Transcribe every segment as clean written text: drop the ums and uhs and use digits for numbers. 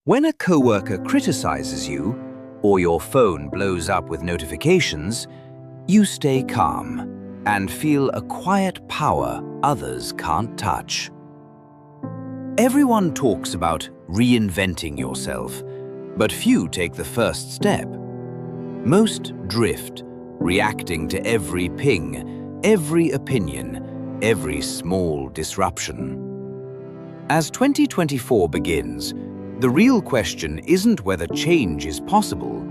When a coworker criticizes you, or your phone blows up with notifications, you stay calm and feel a quiet power others can't touch. Everyone talks about reinventing yourself, but few take the first step. Most drift, reacting to every ping, every opinion, every small disruption. As 2024 begins, the real question isn't whether change is possible,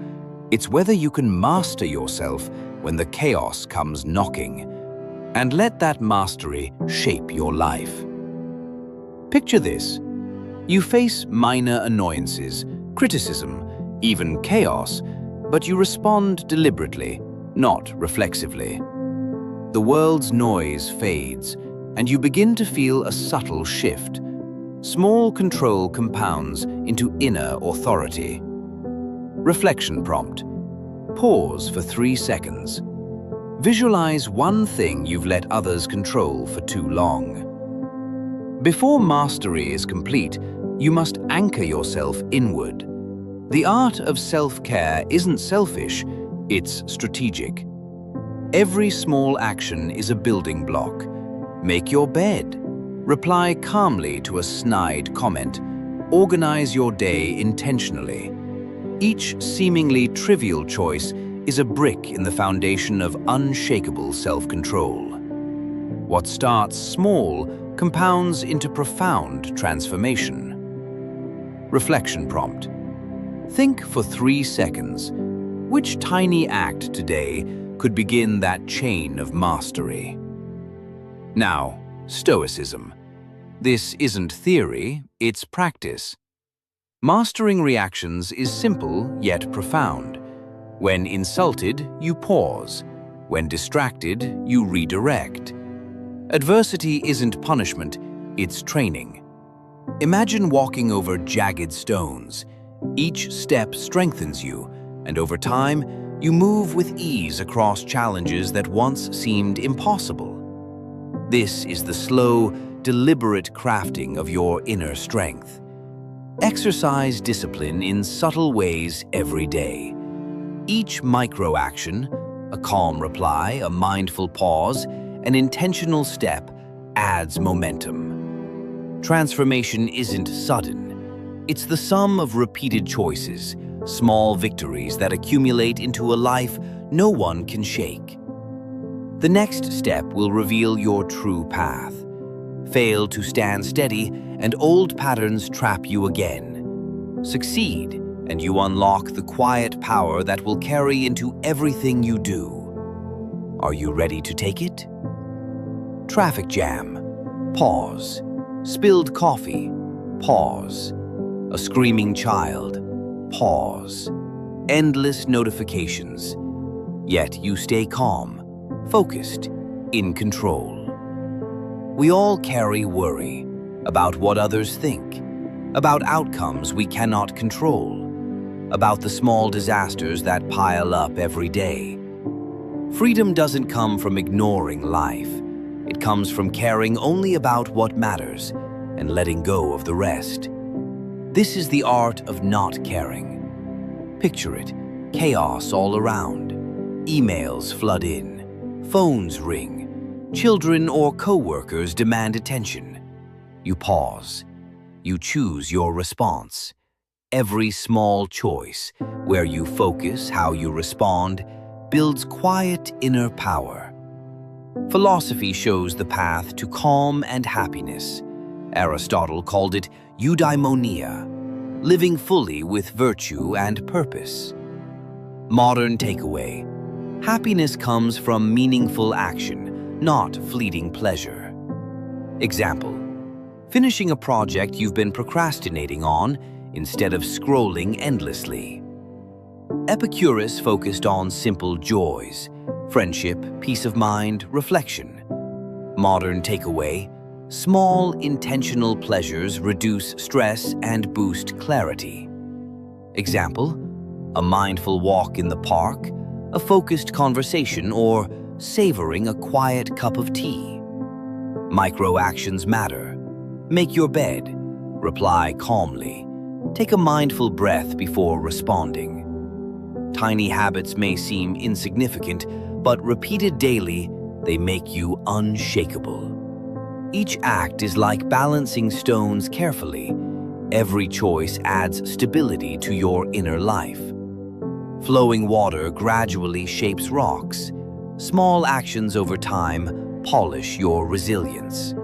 it's whether you can master yourself when the chaos comes knocking, and let that mastery shape your life. Picture this. You face minor annoyances, criticism, even chaos, but you respond deliberately, not reflexively. The world's noise fades, and you begin to feel a subtle shift. Small control compounds into inner authority. Reflection prompt. Pause for 3 seconds. Visualize one thing you've let others control for too long. Before mastery is complete, you must anchor yourself inward. The art of self-care isn't selfish, it's strategic. Every small action is a building block. Make your bed. Reply calmly to a snide comment. Organize your day intentionally. Each seemingly trivial choice is a brick in the foundation of unshakable self-control. What starts small compounds into profound transformation. Reflection prompt. Think for 3 seconds. Which tiny act today could begin that chain of mastery? Now, Stoicism. This isn't theory, it's practice. Mastering reactions is simple yet profound. When insulted, you pause. When distracted, you redirect. Adversity isn't punishment, it's training. Imagine walking over jagged stones. Each step strengthens you, and over time, you move with ease across challenges that once seemed impossible. This is the slow, deliberate crafting of your inner strength. Exercise discipline in subtle ways every day. Each micro-action, a calm reply, a mindful pause, an intentional step, adds momentum. Transformation isn't sudden. It's the sum of repeated choices, small victories that accumulate into a life no one can shake. The next step will reveal your true path. Fail to stand steady, and old patterns trap you again. Succeed, and you unlock the quiet power that will carry into everything you do. Are you ready to take it? Traffic jam. Pause. Spilled coffee. Pause. A screaming child. Pause. Endless notifications. Yet you stay calm. Focused, in control. We all carry worry about what others think, about outcomes we cannot control, about the small disasters that pile up every day. Freedom doesn't come from ignoring life. It comes from caring only about what matters and letting go of the rest. This is the art of not caring. Picture it, chaos all around. Emails flood in. Phones ring. Children or co-workers demand attention. You pause. You choose your response. Every small choice, where you focus, how you respond, builds quiet inner power. Philosophy shows the path to calm and happiness. Aristotle called it eudaimonia, living fully with virtue and purpose. Modern takeaway. Happiness comes from meaningful action, not fleeting pleasure. Example. Finishing a project you've been procrastinating on instead of scrolling endlessly. Epicurus focused on simple joys, friendship, peace of mind, reflection. Modern takeaway. Small, intentional pleasures reduce stress and boost clarity. Example. A mindful walk in the park, a focused conversation, or savoring a quiet cup of tea. Micro actions matter. Make your bed. Reply calmly. Take a mindful breath before responding. Tiny habits may seem insignificant, but repeated daily, they make you unshakable. Each act is like balancing stones carefully. Every choice adds stability to your inner life. Flowing water gradually shapes rocks. Small actions over time polish your resilience.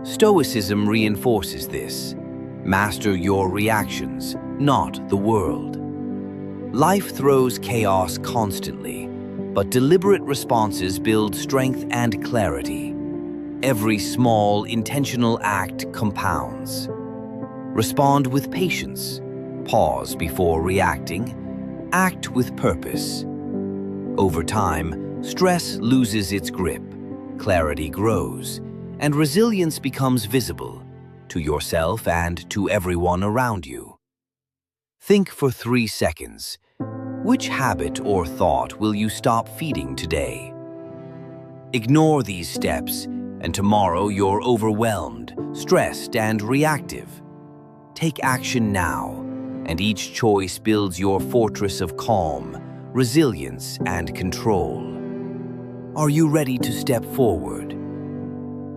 Stoicism reinforces this. Master your reactions, not the world. Life throws chaos constantly, but deliberate responses build strength and clarity. Every small, intentional act compounds. Respond with patience. Pause before reacting. Act with purpose. Over time, stress loses its grip, clarity grows, and resilience becomes visible to yourself and to everyone around you. Think for 3 seconds. Which habit or thought will you stop feeding today? Ignore these steps, and tomorrow you're overwhelmed, stressed, and reactive. Take action now, and each choice builds your fortress of calm, resilience, and control. Are you ready to step forward?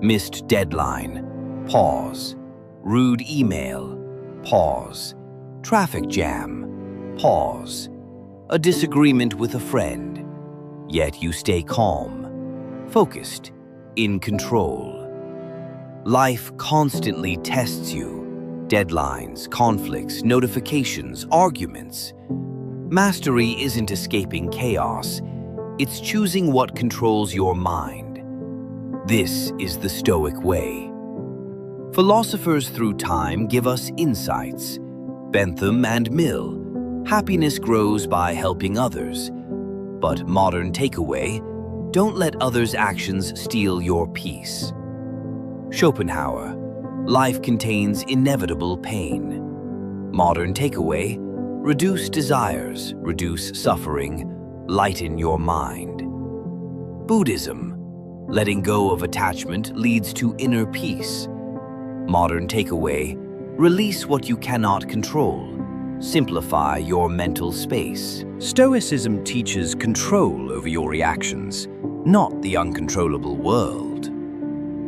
Missed deadline? Pause. Rude email? Pause. Traffic jam? Pause. A disagreement with a friend? Yet you stay calm, focused, in control. Life constantly tests you. Deadlines, conflicts, notifications, arguments. Mastery isn't escaping chaos. It's choosing what controls your mind. This is the Stoic way. Philosophers through time give us insights. Bentham and Mill. Happiness grows by helping others. But modern takeaway, don't let others' actions steal your peace. Schopenhauer. Life contains inevitable pain. Modern takeaway, reduce desires, reduce suffering, lighten your mind. Buddhism. Letting go of attachment leads to inner peace. Modern takeaway, release what you cannot control. Simplify your mental space. Stoicism teaches control over your reactions, not the uncontrollable world.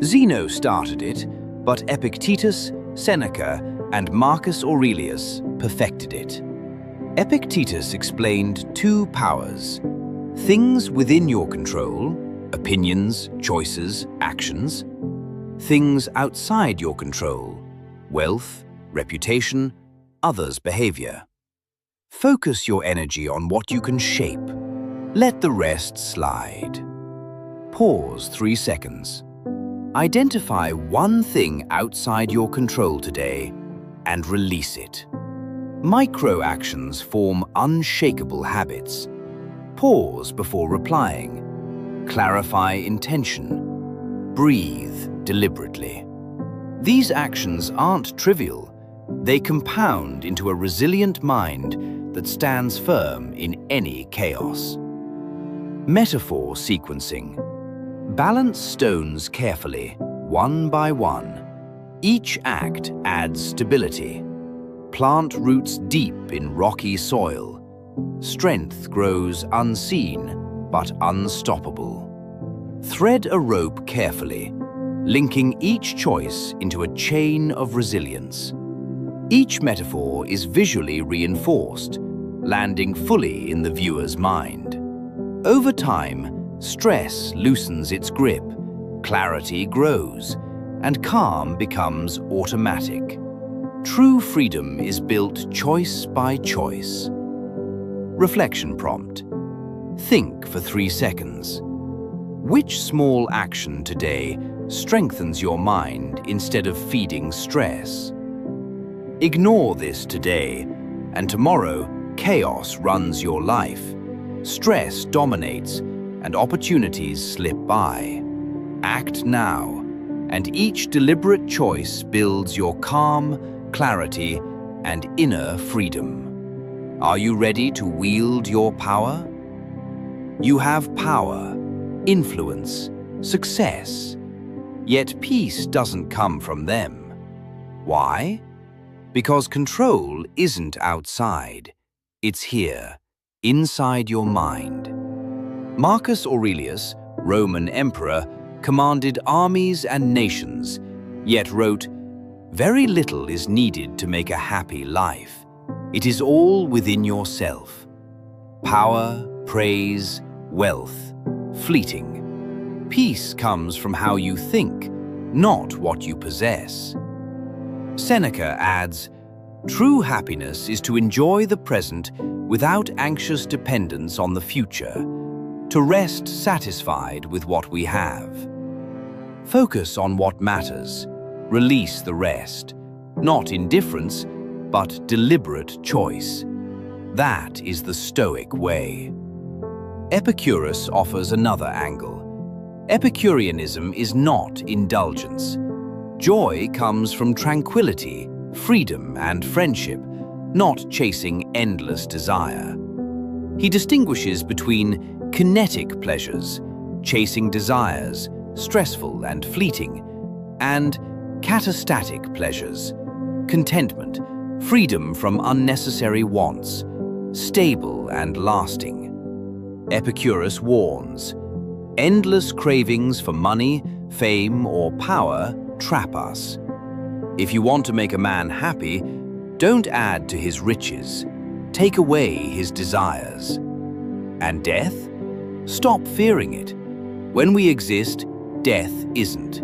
Zeno started it, but Epictetus, Seneca, and Marcus Aurelius perfected it. Epictetus explained 2 powers: things within your control, opinions, choices, actions; things outside your control, wealth, reputation, others' behavior. Focus your energy on what you can shape. Let the rest slide. Pause 3 seconds. Identify one thing outside your control today and release it. Micro actions form unshakable habits. Pause before replying. Clarify intention. Breathe deliberately. These actions aren't trivial. They compound into a resilient mind that stands firm in any chaos. Metaphor sequencing. Balance stones carefully, one by one. Each act adds stability. Plant roots deep in rocky soil. Strength grows unseen, but unstoppable. Thread a rope carefully, linking each choice into a chain of resilience. Each metaphor is visually reinforced, landing fully in the viewer's mind. Over time, stress loosens its grip, clarity grows, and calm becomes automatic. True freedom is built choice by choice. Reflection prompt. Think for 3 seconds. Which small action today strengthens your mind instead of feeding stress? Ignore this today, and tomorrow chaos runs your life. Stress dominates, and opportunities slip by. Act now, and each deliberate choice builds your calm, clarity, and inner freedom. Are you ready to wield your power? You have power, influence, success, yet peace doesn't come from them. Why? Because control isn't outside, it's here, inside your mind. Marcus Aurelius, Roman emperor, commanded armies and nations, yet wrote, "Very little is needed to make a happy life. It is all within yourself. Power, praise, wealth, fleeting. Peace comes from how you think, not what you possess." Seneca adds, "True happiness is to enjoy the present without anxious dependence on the future, to rest satisfied with what we have. Focus on what matters, release the rest, not indifference, but deliberate choice. That is the Stoic way." Epicurus offers another angle. Epicureanism is not indulgence. Joy comes from tranquility, freedom, and friendship, not chasing endless desire. He distinguishes between kinetic pleasures, chasing desires, stressful and fleeting, and catastatic pleasures, contentment, freedom from unnecessary wants, stable and lasting. Epicurus warns, endless cravings for money, fame, or power trap us. If you want to make a man happy, don't add to his riches, take away his desires. And death? Stop fearing it. When we exist, death isn't.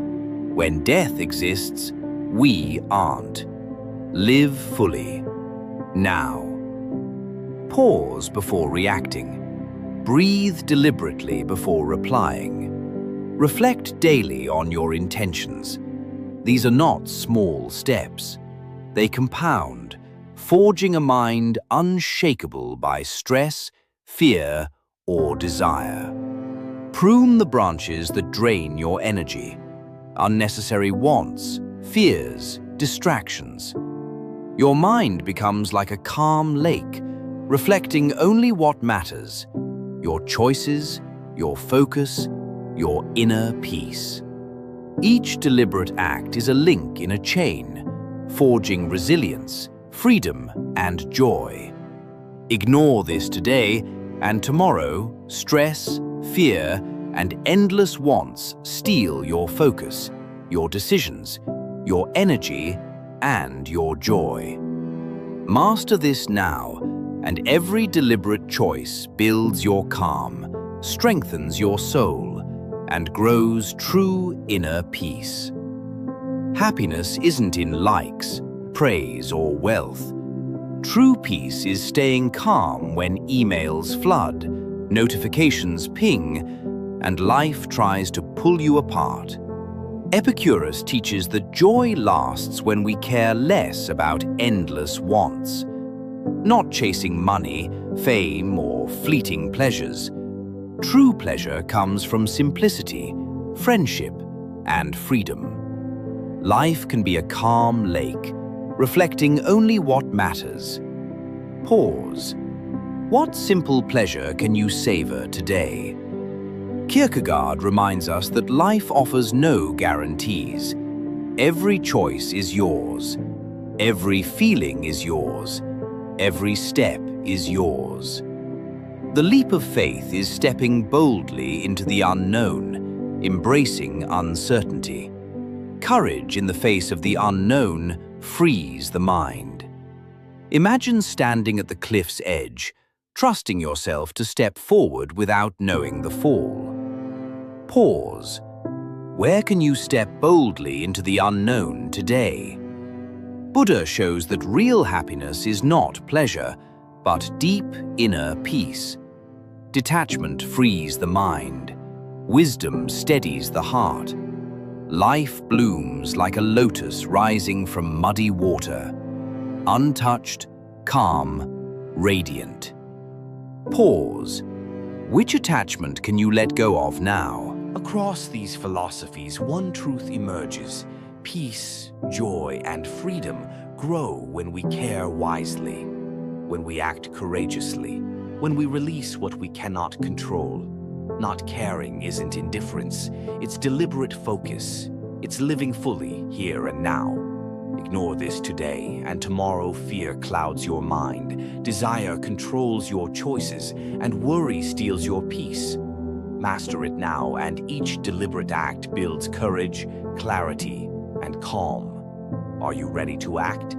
When death exists, we aren't. Live fully. Now. Pause before reacting. Breathe deliberately before replying. Reflect daily on your intentions. These are not small steps. They compound, forging a mind unshakable by stress, fear, or desire. Prune the branches that drain your energy, unnecessary wants, fears, distractions. Your mind becomes like a calm lake, reflecting only what matters, your choices, your focus, your inner peace. Each deliberate act is a link in a chain, forging resilience, freedom, and joy. Ignore this today, and tomorrow, stress, fear, and endless wants steal your focus, your decisions, your energy, and your joy. Master this now, and every deliberate choice builds your calm, strengthens your soul, and grows true inner peace. Happiness isn't in likes, praise, or wealth. True peace is staying calm when emails flood, notifications ping, and life tries to pull you apart. Epicurus teaches that joy lasts when we care less about endless wants, not chasing money, fame, or fleeting pleasures. True pleasure comes from simplicity, friendship, and freedom. Life can be a calm lake, reflecting only what matters. Pause. What simple pleasure can you savor today? Kierkegaard reminds us that life offers no guarantees. Every choice is yours. Every feeling is yours. Every step is yours. The leap of faith is stepping boldly into the unknown, embracing uncertainty. Courage in the face of the unknown frees the mind. Imagine standing at the cliff's edge, trusting yourself to step forward without knowing the fall. Pause. Where can you step boldly into the unknown today? Buddha shows that real happiness is not pleasure, but deep inner peace. Detachment frees the mind. Wisdom steadies the heart. Life blooms like a lotus rising from muddy water, untouched, calm, radiant. Pause. Which attachment can you let go of now? Across these philosophies, one truth emerges. Peace, joy, and freedom grow when we care wisely, when we act courageously, when we release what we cannot control. Not caring isn't indifference, it's deliberate focus. It's living fully here and now. Ignore this today, and tomorrow fear clouds your mind, desire controls your choices, and worry steals your peace. Master it now, and each deliberate act builds courage, clarity, and calm. Are you ready to act?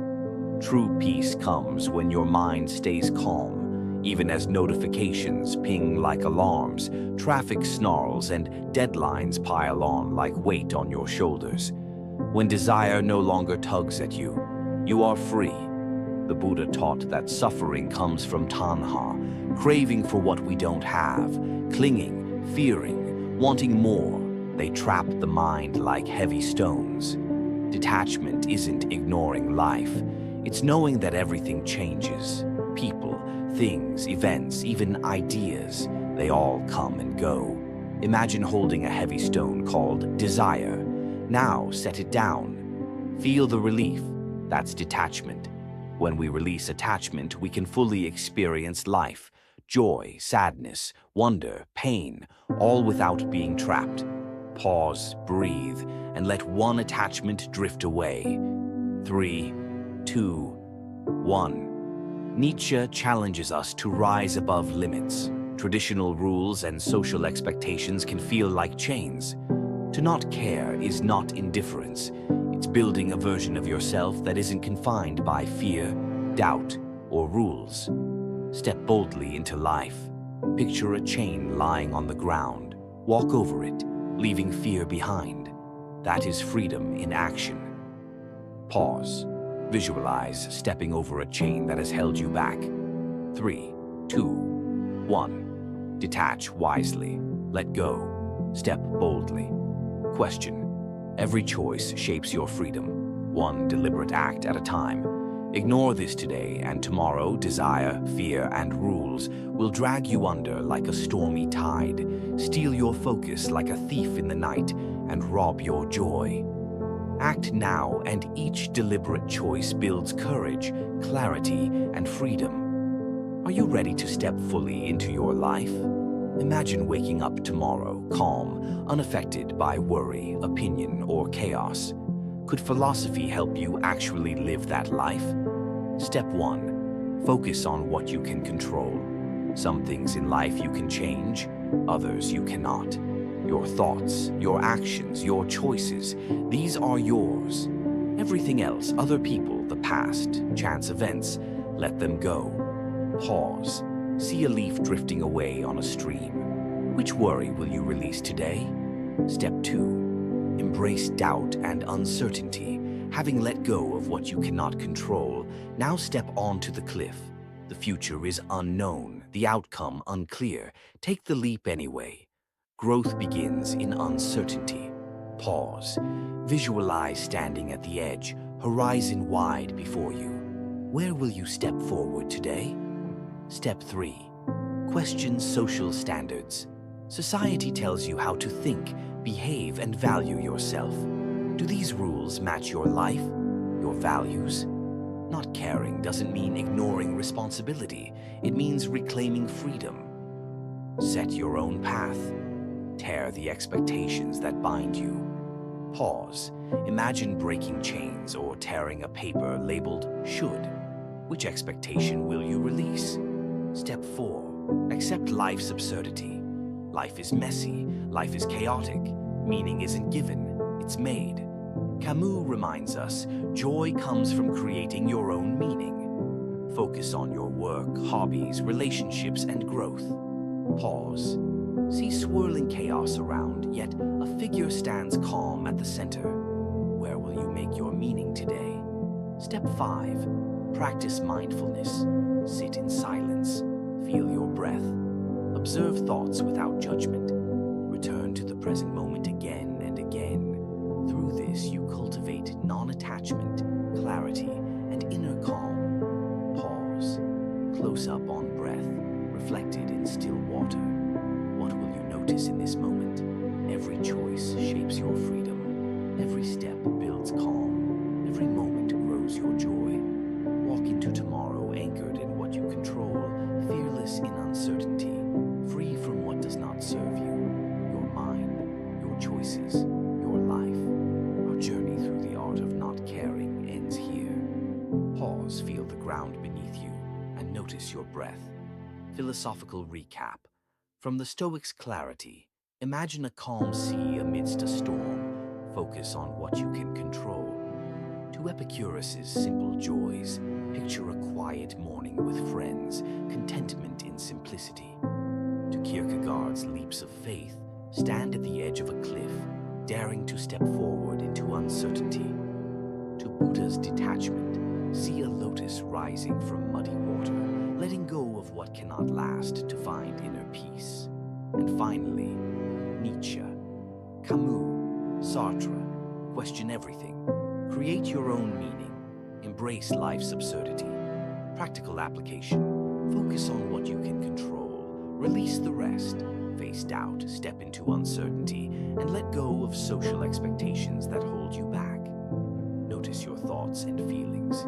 True peace comes when your mind stays calm, even as notifications ping like alarms, traffic snarls, and deadlines pile on like weight on your shoulders. When desire no longer tugs at you, you are free. The Buddha taught that suffering comes from tanha, craving for what we don't have, clinging, fearing, wanting more. They trap the mind like heavy stones. Detachment isn't ignoring life. It's knowing that everything changes. People, things, events, even ideas, they all come and go. Imagine holding a heavy stone called desire. Now set it down. Feel the relief. That's detachment. When we release attachment, we can fully experience life, joy, sadness, wonder, pain, all without being trapped. Pause, breathe, and let one attachment drift away. 3, 2, 1. Nietzsche challenges us to rise above limits. Traditional rules and social expectations can feel like chains. To not care is not indifference. It's building a version of yourself that isn't confined by fear, doubt, or rules. Step boldly into life. Picture a chain lying on the ground. Walk over it, leaving fear behind. That is freedom in action. Pause. Visualize stepping over a chain that has held you back. 3, 2, 1. Detach wisely. Let go. Step boldly. Question. Every choice shapes your freedom, one deliberate act at a time. Ignore this today, and tomorrow desire, fear, and rules will drag you under like a stormy tide, steal your focus like a thief in the night, and rob your joy. Act now, and each deliberate choice builds courage, clarity, and freedom. Are you ready to step fully into your life? Imagine waking up tomorrow, calm, unaffected by worry, opinion, or chaos. Could philosophy help you actually live that life? Step 1. Focus on what you can control. Some things in life you can change, others you cannot. Your thoughts, your actions, your choices, these are yours. Everything else, other people, the past, chance events, let them go. Pause. See a leaf drifting away on a stream. Which worry will you release today? Step 2. Embrace doubt and uncertainty. Having let go of what you cannot control, now step onto the cliff. The future is unknown, the outcome unclear. Take the leap anyway. Growth begins in uncertainty. Pause. Visualize standing at the edge, horizon wide before you. Where will you step forward today? Step 3. Question social standards. Society tells you how to think, behave, and value yourself. Do these rules match your life, your values? Not caring doesn't mean ignoring responsibility. It means reclaiming freedom. Set your own path. Tear the expectations that bind you. Pause. Imagine breaking chains or tearing a paper labeled should. Which expectation will you release? Step 4. Accept life's absurdity. Life is messy. Life is chaotic. Meaning isn't given. It's made. Camus reminds us, joy comes from creating your own meaning. Focus on your work, hobbies, relationships, and growth. Pause. See swirling chaos around, yet a figure stands calm at the center. Where will you make your meaning today? Step 5. Practice mindfulness. Sit in silence. Feel your breath. Observe thoughts without judgment. Return to the present moment again and again. Through this, you cultivate non-attachment, clarity, and inner calm. Pause. Close up on breath, reflected in still water. What will you notice in this moment? Every choice shapes your freedom. Every step builds calm. Every moment grows your joy. Walk into tomorrow anchored in what you control, fearless in uncertainty, free from what does not serve you. Your mind, your choices, your life. Our journey through the art of not caring ends here. ground beneath you and notice your breath. Philosophical recap. From the Stoics' clarity, imagine a calm sea amidst a storm. Focus on what you can control. To Epicurus's simple joys, picture a quiet morning with friends, contentment in simplicity. To Kierkegaard's leaps of faith, stand at the edge of a cliff, daring to step forward into uncertainty. To Buddha's detachment, see a lotus rising from muddy water, letting go of what cannot last to find inner peace. And finally, Nietzsche, Camus, Sartre, question everything. Create your own meaning. Embrace life's absurdity. Practical application. Focus on what you can control. Release the rest. Face doubt, step into uncertainty, and let go of social expectations that hold you back. Notice your thoughts and feelings.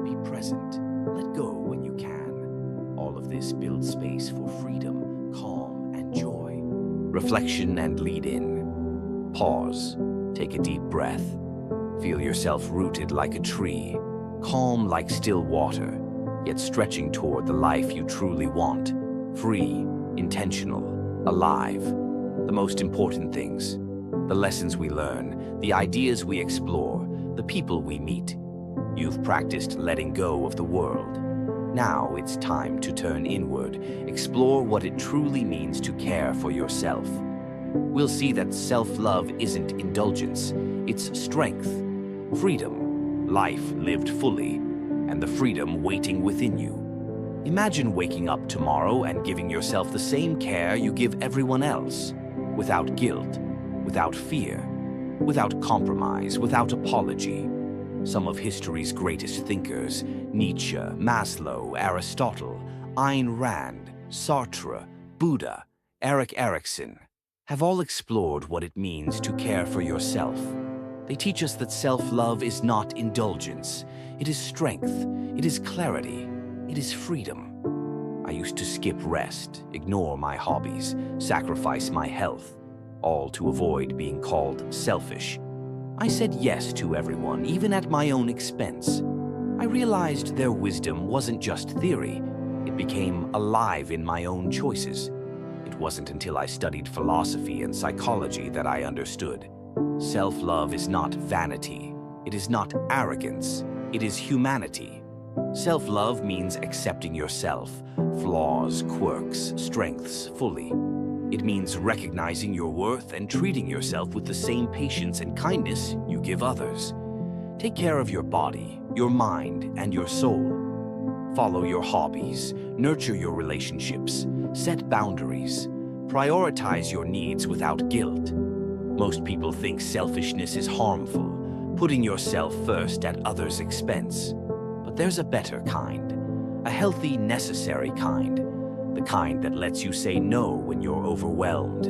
Be present. Let go when you can. All of this builds space for freedom, calm, and joy. Reflection and lead in. Pause. Take a deep breath. Feel yourself rooted like a tree, calm like still water, yet stretching toward the life you truly want. Free, intentional, alive. The most important things. The lessons we learn, the ideas we explore, the people we meet. You've practiced letting go of the world. Now it's time to turn inward, explore what it truly means to care for yourself. We'll see that self-love isn't indulgence, it's strength. Freedom, life lived fully, and the freedom waiting within you. Imagine waking up tomorrow and giving yourself the same care you give everyone else, without guilt, without fear, without compromise, without apology. Some of history's greatest thinkers, Nietzsche, Maslow, Aristotle, Ayn Rand, Sartre, Buddha, Erik Erikson, have all explored what it means to care for yourself. They teach us that self-love is not indulgence. It is strength. It is clarity. It is freedom. I used to skip rest, ignore my hobbies, sacrifice my health, all to avoid being called selfish. I said yes to everyone, even at my own expense. I realized their wisdom wasn't just theory. It became alive in my own choices. It wasn't until I studied philosophy and psychology that I understood. Self-love is not vanity. It is not arrogance. It is humanity. Self-love means accepting yourself, flaws, quirks, strengths fully. It means recognizing your worth and treating yourself with the same patience and kindness you give others. Take care of your body, your mind, and your soul. Follow your hobbies, nurture your relationships, set boundaries, prioritize your needs without guilt. Most people think selfishness is harmful, putting yourself first at others' expense. But there's a better kind, a healthy, necessary kind. The kind that lets you say no when you're overwhelmed.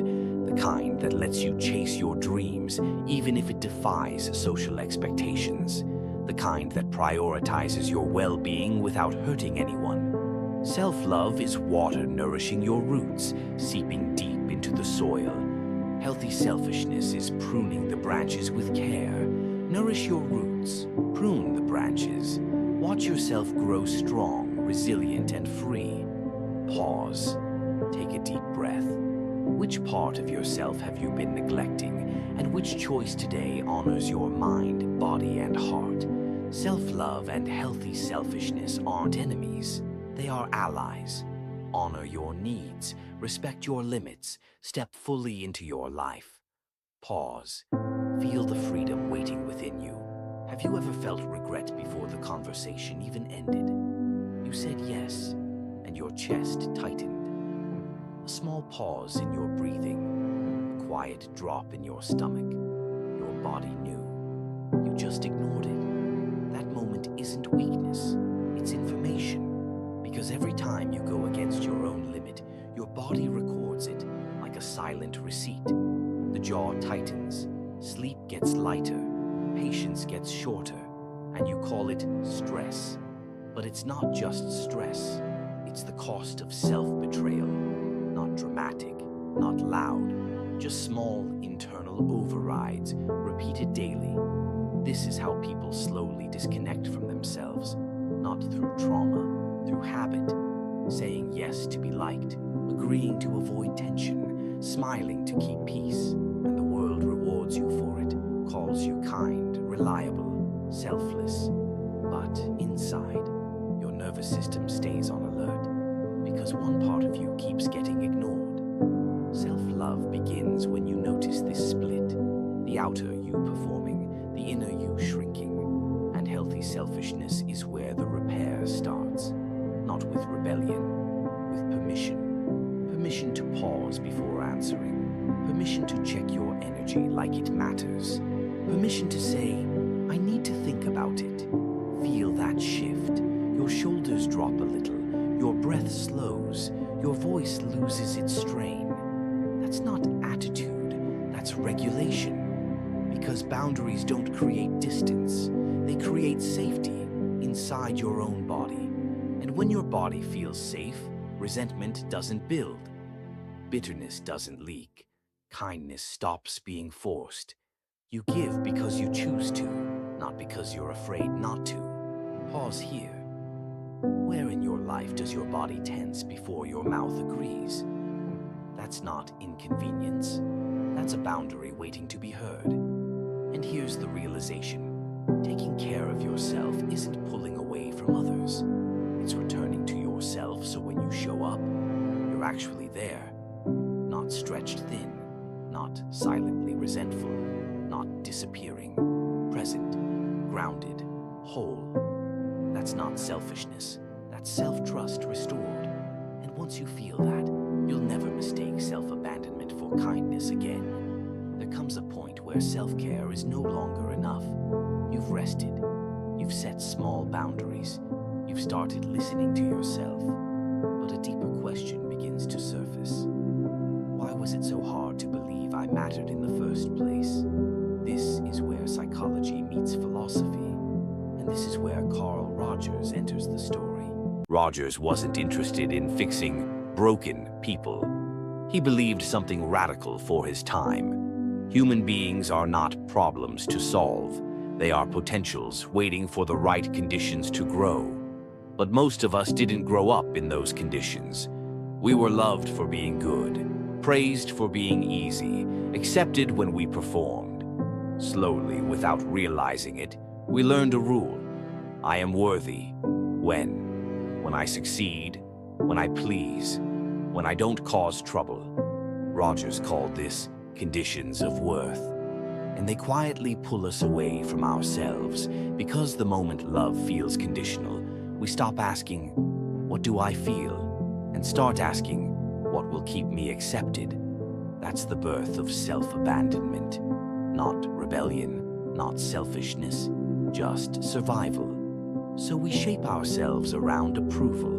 The kind that lets you chase your dreams, even if it defies social expectations. The kind that prioritizes your well-being without hurting anyone. Self-love is water nourishing your roots, seeping deep into the soil. Healthy selfishness is pruning the branches with care. Nourish your roots, prune the branches. Watch yourself grow strong, resilient, and free. Pause. Take a deep breath. Which part of yourself have you been neglecting, and which choice today honors your mind, body, and heart? Self-love and healthy selfishness aren't enemies. They are allies. Honor your needs, respect your limits, step fully into your life. Pause. Feel the freedom waiting within you. Have you ever felt regret before the conversation even ended? You said yes, and your chest tightened. A small pause in your breathing, a quiet drop in your stomach. Your body knew. You just ignored it. That moment isn't weakness, it's information. Because every time you go against your own limit, your body records it like a silent receipt. The jaw tightens, sleep gets lighter, patience gets shorter, and you call it stress. But it's not just stress. It's the cost of self-betrayal. Not dramatic, not loud, just small internal overrides, repeated daily. This is how people slowly disconnect from themselves. not through trauma, through habit, saying yes to be liked, agreeing to avoid tension, smiling to keep peace, and the world rewards you for it, calls you kind, reliable, selfless. But inside, your nervous system stays on alert because one part of you keeps getting ignored. Self-love begins when you notice this split, the outer you performing, the inner you shrinking, and healthy selfishness is where the repair starts, not with rebellion, with permission. Permission to pause before answering, permission to check your energy like it matters, permission to say, I need to think about it. Feel that shift. Your shoulders drop a little, your breath slows, your voice loses its strain. That's not attitude, that's regulation. Because boundaries don't create distance, they create safety inside your own body. And when your body feels safe, resentment doesn't build, bitterness doesn't leak, kindness stops being forced. You give because you choose to, not because you're afraid not to. Pause here. Where in your life does your body tense before your mouth agrees? That's not inconvenience. That's a boundary waiting to be heard. And here's the realization. Taking care of yourself isn't pulling away from others. It's returning to yourself so when you show up, you're actually there. Not stretched thin, not silently resentful, not disappearing, present, grounded, whole. That's not selfishness, that's self-trust restored. And once you feel that, you'll never mistake self-abandonment for kindness again. There comes a point where self-care is no longer enough. You've rested, you've set small boundaries, you've started listening to yourself. But a deeper question begins to surface. Why was it so hard to believe I mattered in the first place? This is where psychology meets philosophy. And this is where Carl Rogers enters the story. Rogers wasn't interested in fixing broken people. He believed something radical for his time. Human beings are not problems to solve. They are potentials waiting for the right conditions to grow. But most of us didn't grow up in those conditions. We were loved for being good, praised for being easy, accepted when we performed. Slowly, without realizing it, we learned a rule. I am worthy when I succeed, when I please, when I don't cause trouble. Rogers called this conditions of worth. And they quietly pull us away from ourselves because the moment love feels conditional, we stop asking, what do I feel? And start asking, what will keep me accepted? That's the birth of self-abandonment. Not rebellion, not selfishness, just survival. So we shape ourselves around approval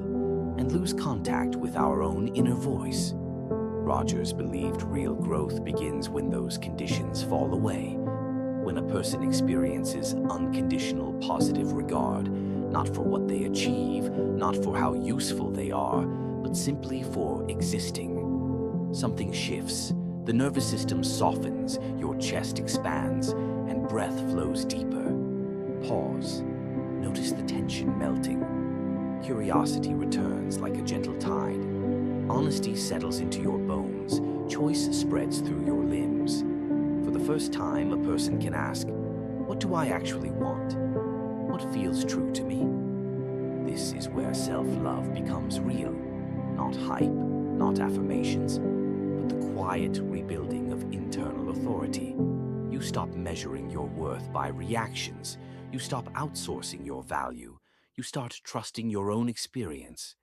and lose contact with our own inner voice. Rogers believed real growth begins when those conditions fall away, when a person experiences unconditional positive regard, not for what they achieve, not for how useful they are, but simply for existing. Something shifts, the nervous system softens, your chest expands, and breath flows deeper. Pause. Notice the tension melting. Curiosity returns like a gentle tide. Honesty settles into your bones. Choice spreads through your limbs. For the first time, a person can ask, what do I actually want? What feels true to me? This is where self-love becomes real. Not hype, not affirmations, but the quiet rebuilding of internal authority. You stop measuring your worth by reactions. You stop outsourcing your value. You start trusting your own experience.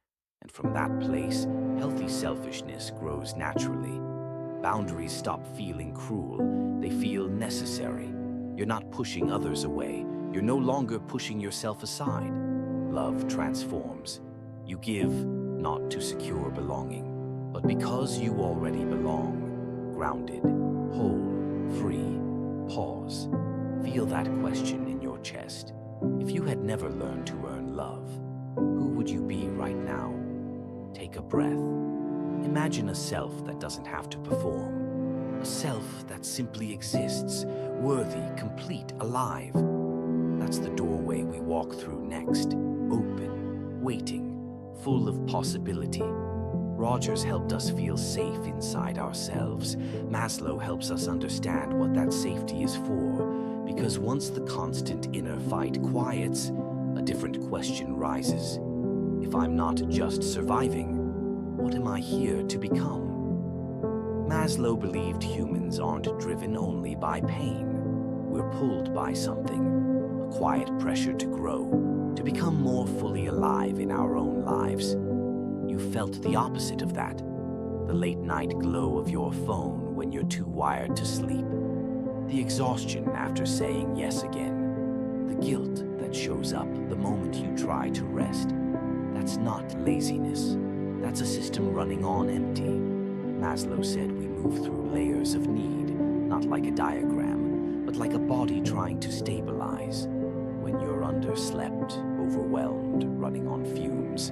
And from that place, healthy selfishness grows naturally. Boundaries stop feeling cruel. They feel necessary. You're not pushing others away. You're no longer pushing yourself aside. Love transforms. You give, not to secure belonging, but because you already belong. Grounded, whole, free. Pause. Feel that question in your chest. If you had never learned to earn love, who would you be right now? Take a breath. Imagine a self that doesn't have to perform. A self that simply exists, worthy, complete, alive. That's the doorway we walk through next. open, waiting, full of possibility. Rogers helped us feel safe inside ourselves. Maslow helps us understand what that safety is for, because once the constant inner fight quiets, a different question rises. If I'm not just surviving, what am I here to become? Maslow believed humans aren't driven only by pain. We're pulled by something, a quiet pressure to grow, to become more fully alive in our own lives. You felt the opposite of that, the late-night glow of your phone when you're too wired to sleep, the exhaustion after saying yes again, the guilt that shows up the moment you try to rest. That's not laziness. That's a system running on empty. Maslow said we move through layers of need, not like a diagram, but like a body trying to stabilize. When you're underslept, overwhelmed, running on fumes,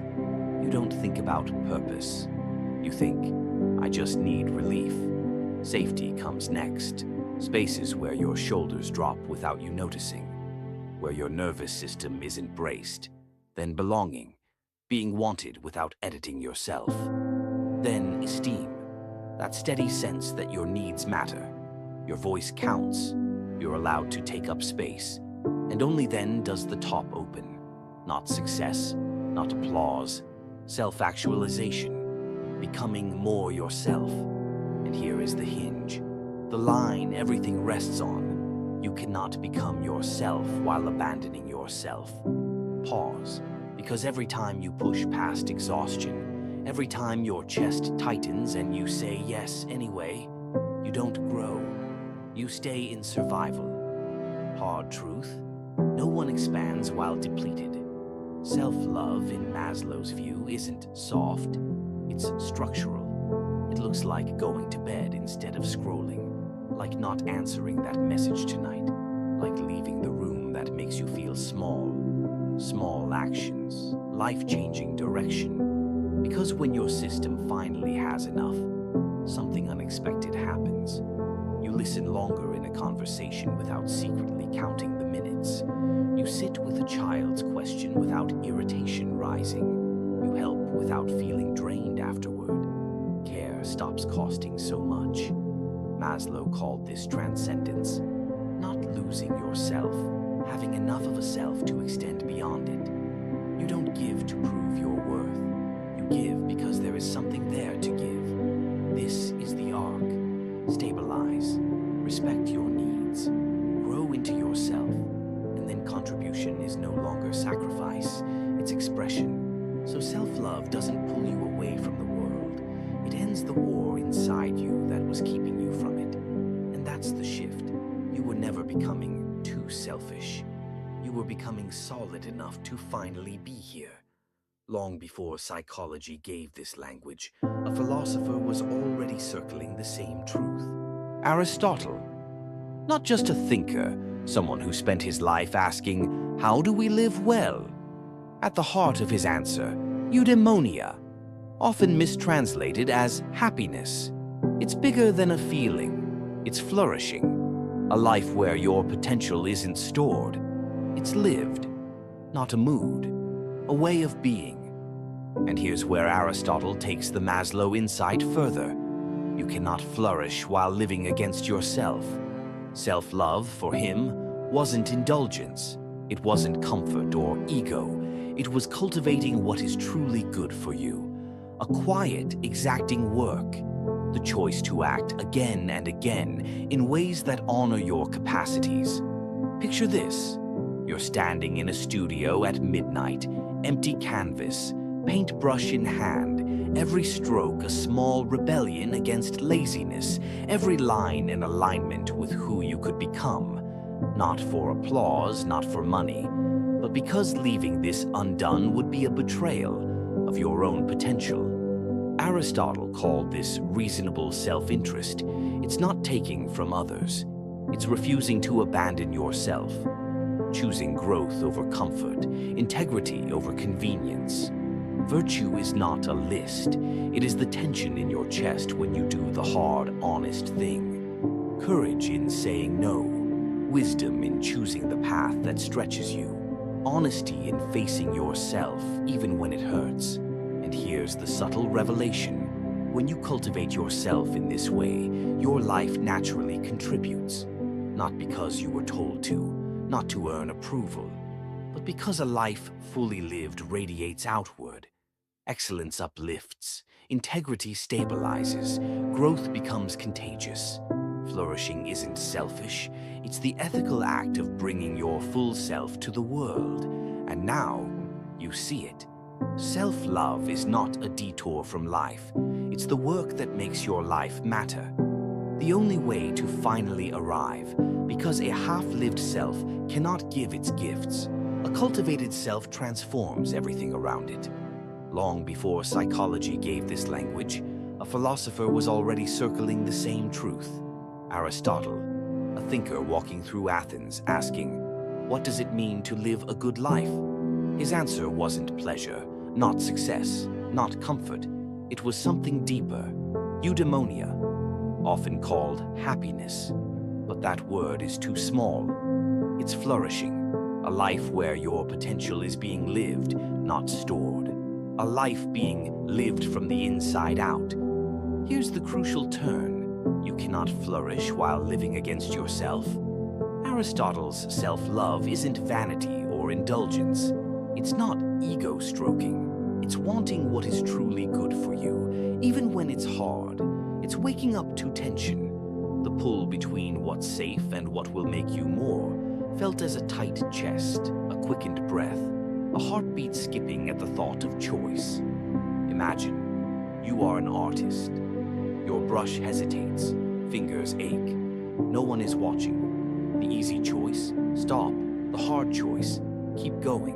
you don't think about purpose. You think, I just need relief. Safety comes next. Spaces where your shoulders drop without you noticing, where your nervous system isn't braced. Then belonging, being wanted without editing yourself. Then esteem, that steady sense that your needs matter. Your voice counts. You're allowed to take up space. And only then does the top open. Not success, not applause. Self-actualization, becoming more yourself. And here is the hinge, the line everything rests on. You cannot become yourself while abandoning yourself. Pause, because every time you push past exhaustion, every time your chest tightens and you say yes anyway, you don't grow. You stay in survival. Hard truth, no one expands while depleted. Self-love, in Maslow's view, isn't soft, it's structural. It looks like going to bed instead of scrolling, like not answering that message tonight, like leaving the room that makes you feel small. Small actions, life-changing direction. Because when your system finally has enough, something unexpected happens. You listen longer in a conversation without secretly counting the minutes. You sit with a child's question without irritation rising. You help without feeling drained afterward. Care stops costing so much. Maslow called this transcendence. Not losing yourself, having enough of a self to extend beyond it. You don't give to prove your worth. You give because there is something there to give. This is the arc. Stabilize. Respect your needs. Grow into yourself. And then contribution is no longer sacrifice, it's expression. So self-love doesn't pull you away from the world. It ends the war inside you that was keeping you from it. And that's the shift. You were never becoming too selfish. You were becoming solid enough to finally be here. Long before psychology gave this language, a philosopher was already circling the same truth. Aristotle, not just a thinker, someone who spent his life asking, how do we live well? At the heart of his answer, eudaimonia, often mistranslated as happiness. It's bigger than a feeling. It's flourishing. A life where your potential isn't stored. It's lived, not a mood, a way of being. And here's where Aristotle takes the Maslow insight further. You cannot flourish while living against yourself. Self-love, for him, wasn't indulgence. It wasn't comfort or ego. It was cultivating what is truly good for you. A quiet, exacting work. The choice to act again and again in ways that honor your capacities. Picture this. You're standing in a studio at midnight, empty canvas, paintbrush in hand, every stroke a small rebellion against laziness, every line in alignment with who you could become. Not for applause, not for money, but because leaving this undone would be a betrayal of your own potential. Aristotle called this reasonable self-interest. It's not taking from others. It's refusing to abandon yourself, choosing growth over comfort, integrity over convenience. Virtue is not a list. It is the tension in your chest when you do the hard, honest thing. Courage in saying no. Wisdom in choosing the path that stretches you. honesty in facing yourself even when it hurts. And here's the subtle revelation. When you cultivate yourself in this way, your life naturally contributes. Not because you were told to, not to earn approval, but because a life fully lived radiates outward. Excellence uplifts, integrity stabilizes, growth becomes contagious. Flourishing isn't selfish, it's the ethical act of bringing your full self to the world. And now, you see it. Self-love is not a detour from life. It's the work that makes your life matter. The only way to finally arrive, because a half-lived self cannot give its gifts. A cultivated self transforms everything around it. Long before psychology gave this language, a philosopher was already circling the same truth. Aristotle, a thinker walking through Athens, asking, "What does it mean to live a good life?" His answer wasn't pleasure, not success, not comfort. It was something deeper, eudaimonia, often called happiness. But that word is too small. It's flourishing, a life where your potential is being lived, not stored. A life being lived from the inside out. Here's the crucial turn. You cannot flourish while living against yourself. Aristotle's self-love isn't vanity or indulgence. It's not ego-stroking. It's wanting what is truly good for you, even when it's hard. It's waking up to tension. The pull between what's safe and what will make you more, felt as a tight chest, a quickened breath, a heartbeat skipping at the thought of choice. Imagine, you are an artist. Your brush hesitates, fingers ache. No one is watching. The easy choice, stop. The hard choice, keep going.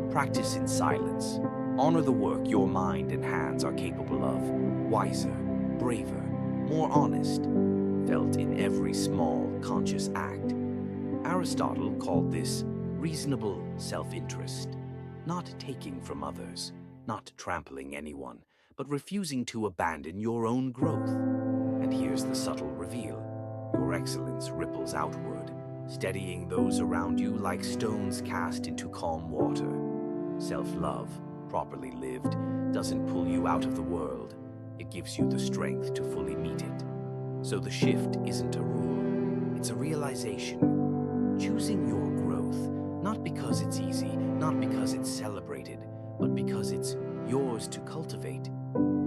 Practice in silence. Honor the work your mind and hands are capable of. Wiser, braver, more honest. Felt in every small, conscious act. Aristotle called this reasonable self-interest. Not taking from others, not trampling anyone, but refusing to abandon your own growth. And here's the subtle reveal. Your excellence ripples outward, steadying those around you like stones cast into calm water. Self-love, properly lived, doesn't pull you out of the world. It gives you the strength to fully meet it. So the shift isn't a rule, it's a realization. Choosing your growth, not because it's easy, not because it's celebrated, but because it's yours to cultivate,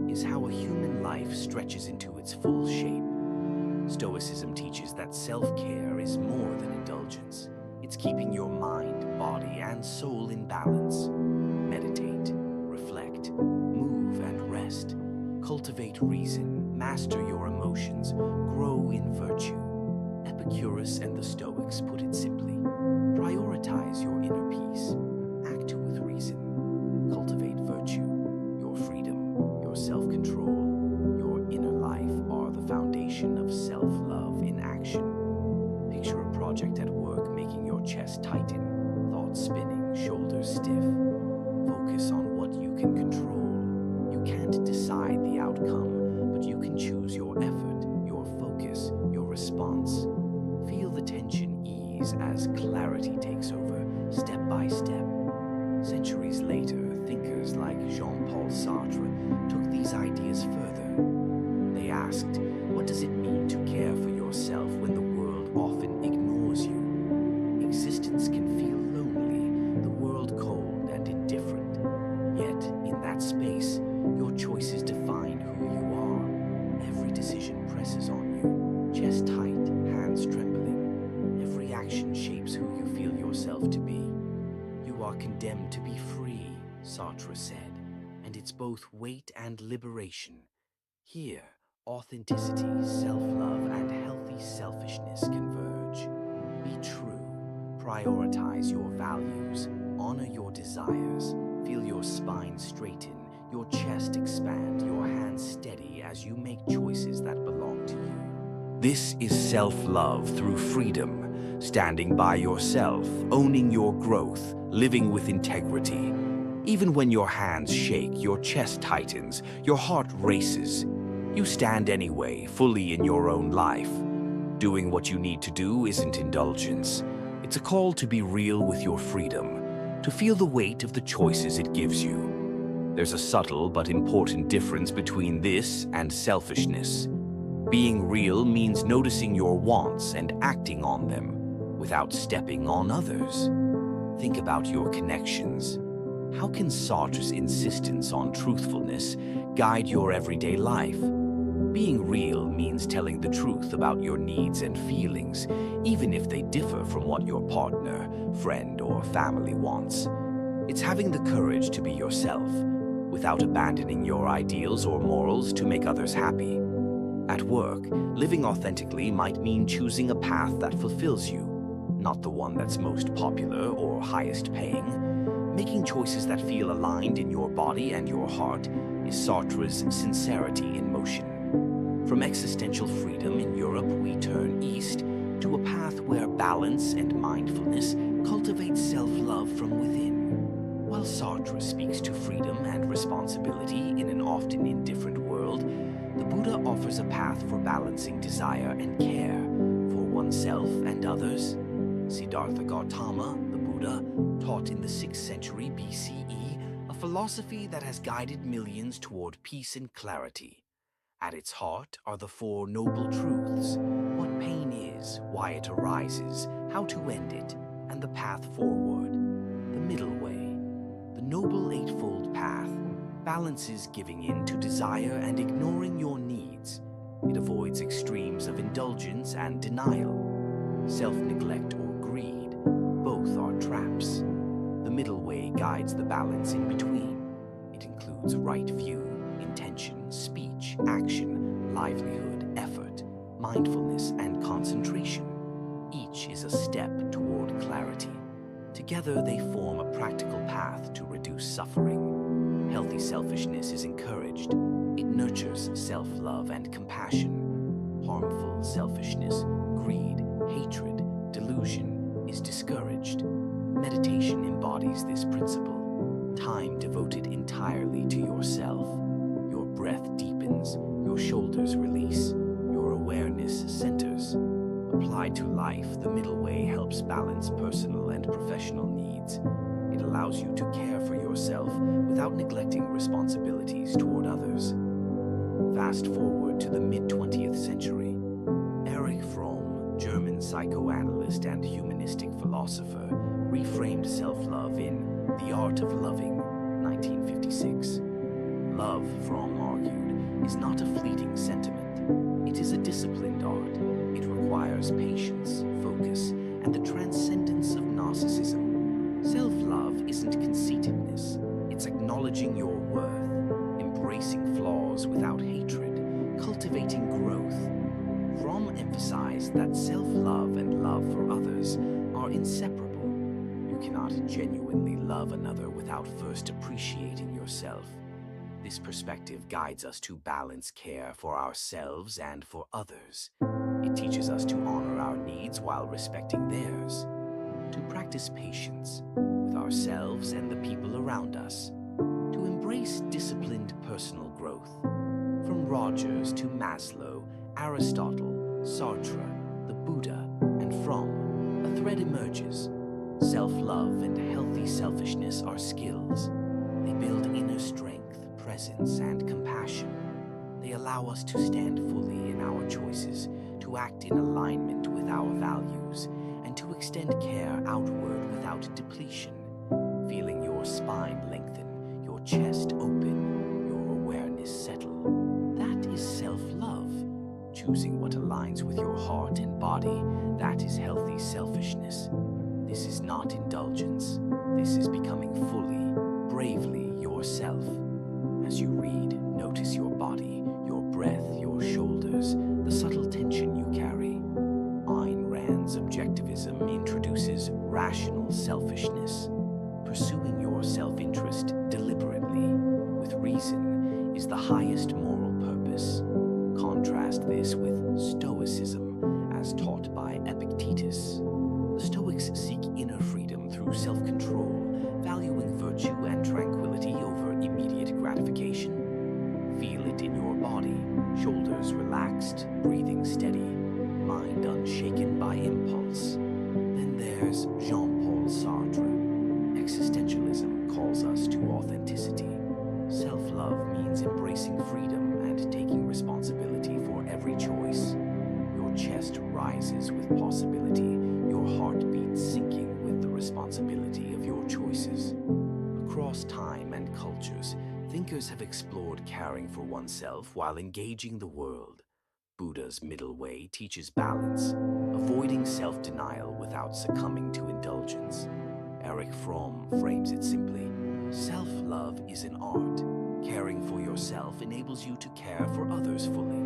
is how a human life stretches into its full shape. Stoicism teaches that self-care is more than indulgence. It's keeping your mind, body, and soul in balance. Meditate, reflect, move and rest. Cultivate reason, master your emotions, grow in virtue. Epicurus and the Stoics put it simply. Prioritize your inner peace. Act with reason. Cultivate virtue. Your freedom, your self-control, your inner life are the foundation of self-love in action. Picture a project at work making your chest tighten, thoughts spinning, shoulders stiff. Focus on what you can control. You can't decide the outcome, but you can choose your effort, your focus, your response. Feel the tension ease as clarity takes over, step by step. Centuries later, thinkers like Jean-Paul Sartre took these ideas further. They asked, what does it mean to care for yourself when the world often ignores you? Existence can feel lonely, the world cold and indifferent. Yet, in that space, your choices define who you are. Every decision presses on you, chest tight, hands trembling. Every action shapes who you feel yourself to be. You are condemned to be free, Sartre said, and it's both weight and liberation. Here, authenticity, self-love, and healthy selfishness converge. Be true, prioritize your values, honor your desires, feel your spine straighten, your chest expand, your hands steady as you make choices that belong to you. This is self-love through freedom, standing by yourself, owning your growth, living with integrity. Even when your hands shake, your chest tightens, your heart races, you stand anyway, fully in your own life. Doing what you need to do isn't indulgence. It's a call to be real with your freedom, to feel the weight of the choices it gives you. There's a subtle but important difference between this and selfishness. Being real means noticing your wants and acting on them without stepping on others. Think about your connections. How can Sartre's insistence on truthfulness guide your everyday life? Being real means telling the truth about your needs and feelings, even if they differ from what your partner, friend, or family wants. It's having the courage to be yourself, without abandoning your ideals or morals to make others happy. At work, living authentically might mean choosing a path that fulfills you, not the one that's most popular or highest paying. Making choices that feel aligned in your body and your heart is Sartre's sincerity in motion. From existential freedom in Europe, we turn east to a path where balance and mindfulness cultivate self-love from within. While Sartre speaks to freedom and responsibility in an often indifferent world, the Buddha offers a path for balancing desire and care for oneself and others. Siddhartha Gautama, the Buddha, taught in the 6th century BCE a philosophy that has guided millions toward peace and clarity. At its heart are the 4 noble truths: what pain is, why it arises, how to end it, and the path forward. The middle way, the noble eightfold path, balances giving in to desire and ignoring your needs. It avoids extremes of indulgence and denial. Self-neglect or greed, both are traps. The middle way guides the balance in between. It includes right view, intention, speech, action, livelihood, effort, mindfulness, and concentration. Each is a step toward clarity. Together they form a practical path to reduce suffering. Healthy selfishness is encouraged. It nurtures self-love and compassion. Harmful selfishness, greed, hatred, delusion is discouraged. Meditation embodies this principle. Time devoted entirely to yourself. Your breath deepens, your shoulders release, your awareness centers. Applied to life, the middle way helps balance personal and professional needs. It allows you to care for yourself without neglecting responsibilities toward others. Fast forward to the mid-20th century. Erich Fromm, German psychoanalyst and humanistic philosopher, reframed self-love in The Art of Loving, 1956. Love, Fromm argued, is not a fleeting sentiment. It is a disciplined art. It requires patience, focus, and the transcendence of narcissism. Self-love isn't conceitedness. It's acknowledging your worth, embracing flaws without hatred, cultivating growth. Fromm emphasized that self-love and love for others are inseparable. You cannot genuinely love another without first appreciating yourself. This perspective guides us to balance care for ourselves and for others. It teaches us to honor our needs while respecting theirs, to practice patience with ourselves and the people around us, to embrace disciplined personal growth. From Rogers to Maslow, Aristotle, Sartre, the Buddha, and Fromm, a thread emerges. Self-love and healthy selfishness are skills. They build inner strength, presence, and compassion. They allow us to stand fully in our choices, to act in alignment with our values, and to extend care outward without depletion. Feeling your spine lengthen, your chest open, your awareness settle. That is self-love. Choosing what aligns with your heart and body, that is healthy selfishness. This is not indulgence. This is becoming fully, bravely yourself. As you read, notice your body, your breath, your shoulders, the subtle tension you carry. Ayn Rand's objectivism introduces rational selfishness. Pursuing your self-interest deliberately, with reason, is the highest moral purpose. Contrast this with Stoicism, as taught by Epictetus. The Stoics seek inner freedom through self-control, valuing virtue and tranquility over immediate gratification. Feel it in your body, shoulders relaxed, breathing steady, mind unshaken by impulse. Then there's Jean-Paul Sartre, existential thinkers have explored caring for oneself while engaging the world. Buddha's middle way teaches balance, avoiding self-denial without succumbing to indulgence. Erich Fromm frames it simply: self-love is an art. Caring for yourself enables you to care for others fully.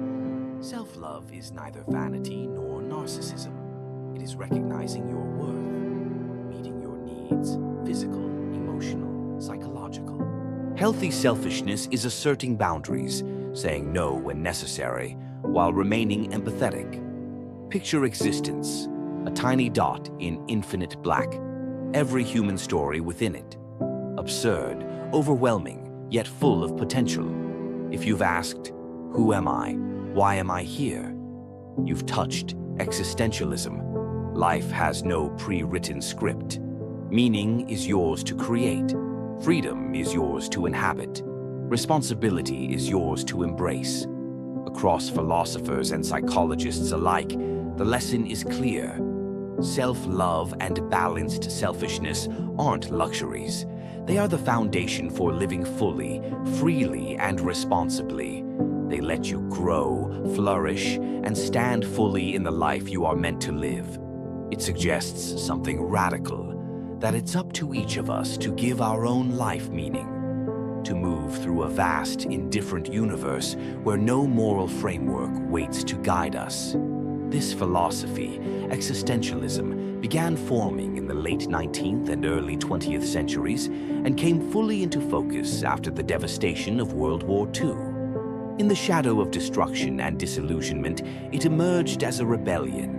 Self-love is neither vanity nor narcissism. It is recognizing your worth, meeting your needs, physical, emotional, psychological. Healthy selfishness is asserting boundaries, saying no when necessary, while remaining empathetic. Picture existence, a tiny dot in infinite black, every human story within it. Absurd, overwhelming, yet full of potential. If you've asked, who am I? Why am I here? You've touched existentialism. Life has no pre-written script. Meaning is yours to create. Freedom is yours to inhabit. Responsibility is yours to embrace. Across philosophers and psychologists alike, the lesson is clear. Self-love and balanced selfishness aren't luxuries. They are the foundation for living fully, freely, and responsibly. They let you grow, flourish, and stand fully in the life you are meant to live. It suggests something radical, that it's up to each of us to give our own life meaning, to move through a vast, indifferent universe where no moral framework waits to guide us. This philosophy, existentialism, began forming in the late 19th and early 20th centuries and came fully into focus after the devastation of World War II. In the shadow of destruction and disillusionment, it emerged as a rebellion,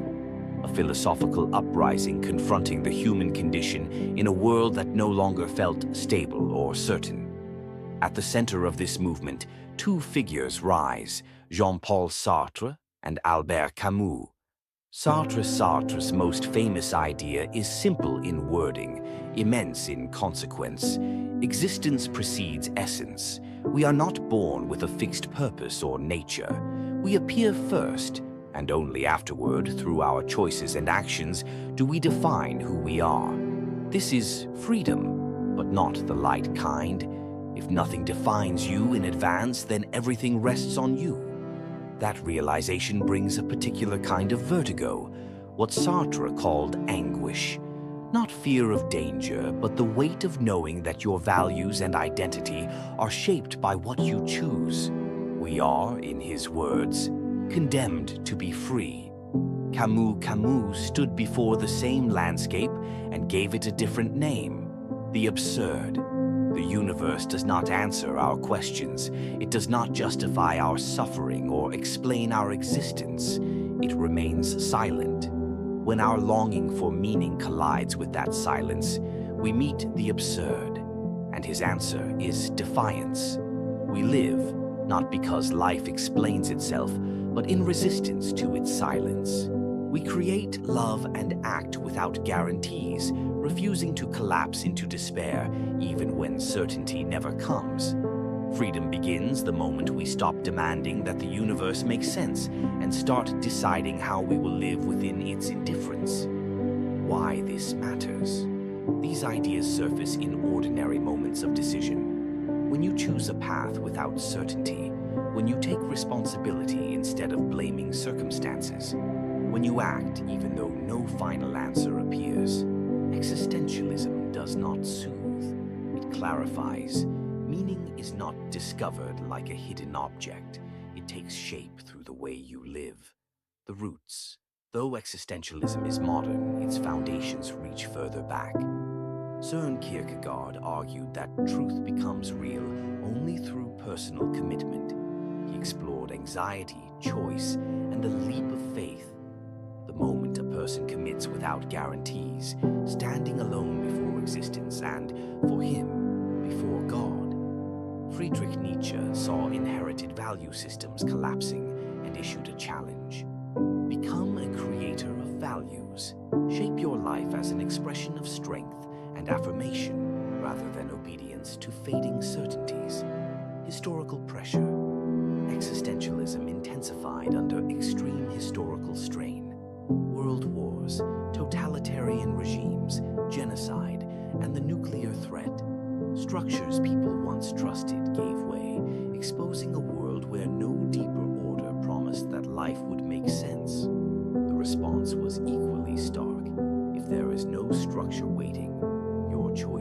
a philosophical uprising confronting the human condition in a world that no longer felt stable or certain. At the center of this movement, two figures rise: Jean-Paul Sartre and Albert Camus. Sartre's most famous idea is simple in wording, immense in consequence. Existence precedes essence. We are not born with a fixed purpose or nature. We appear first, and only afterward, through our choices and actions, do we define who we are. This is freedom, but not the light kind. If nothing defines you in advance, then everything rests on you. That realization brings a particular kind of vertigo, what Sartre called anguish. Not fear of danger, but the weight of knowing that your values and identity are shaped by what you choose. We are, in his words, condemned to be free. Camus stood before the same landscape and gave it a different name: the absurd. The universe does not answer our questions. It does not justify our suffering or explain our existence. It remains silent. When our longing for meaning collides with that silence, we meet the absurd, and his answer is defiance. We live, not because life explains itself, but in resistance to its silence. We create, love, and act without guarantees, refusing to collapse into despair, even when certainty never comes. Freedom begins the moment we stop demanding that the universe make sense and start deciding how we will live within its indifference. Why this matters. These ideas surface in ordinary moments of decision. When you choose a path without certainty, when you take responsibility instead of blaming circumstances, when you act even though no final answer appears. Existentialism does not soothe, it clarifies. Meaning is not discovered like a hidden object. It takes shape through the way you live. The roots. Though existentialism is modern, its foundations reach further back. Søren Kierkegaard argued that truth becomes real only through personal commitment. He explored anxiety, choice, and the leap of faith. The moment a person commits without guarantees, standing alone before existence and, for him, before God. Friedrich Nietzsche saw inherited value systems collapsing and issued a challenge. Become a creator of values. Shape your life as an expression of strength and affirmation rather than obedience to fading certainties. Historical pressure. Existentialism intensified under extreme historical strain. World wars, totalitarian regimes, genocide, and the nuclear threat. Structures people once trusted gave way.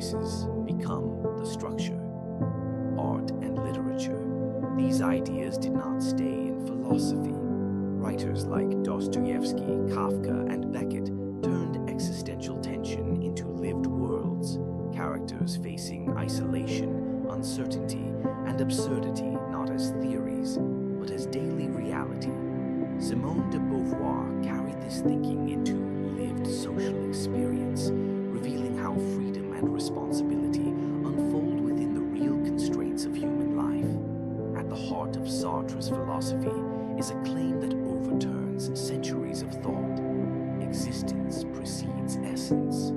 choices become the structure. Art and literature. These ideas did not stay in philosophy. Writers like Dostoevsky, Kafka, and Beckett turned existential tension into lived worlds, characters facing isolation, uncertainty, and absurdity not as theories, but as daily reality. Simone de Beauvoir carried this thinking into lived social experience, revealing how freedom and responsibility unfold within the real constraints of human life. At the heart of Sartre's philosophy is a claim that overturns centuries of thought. Existence precedes essence.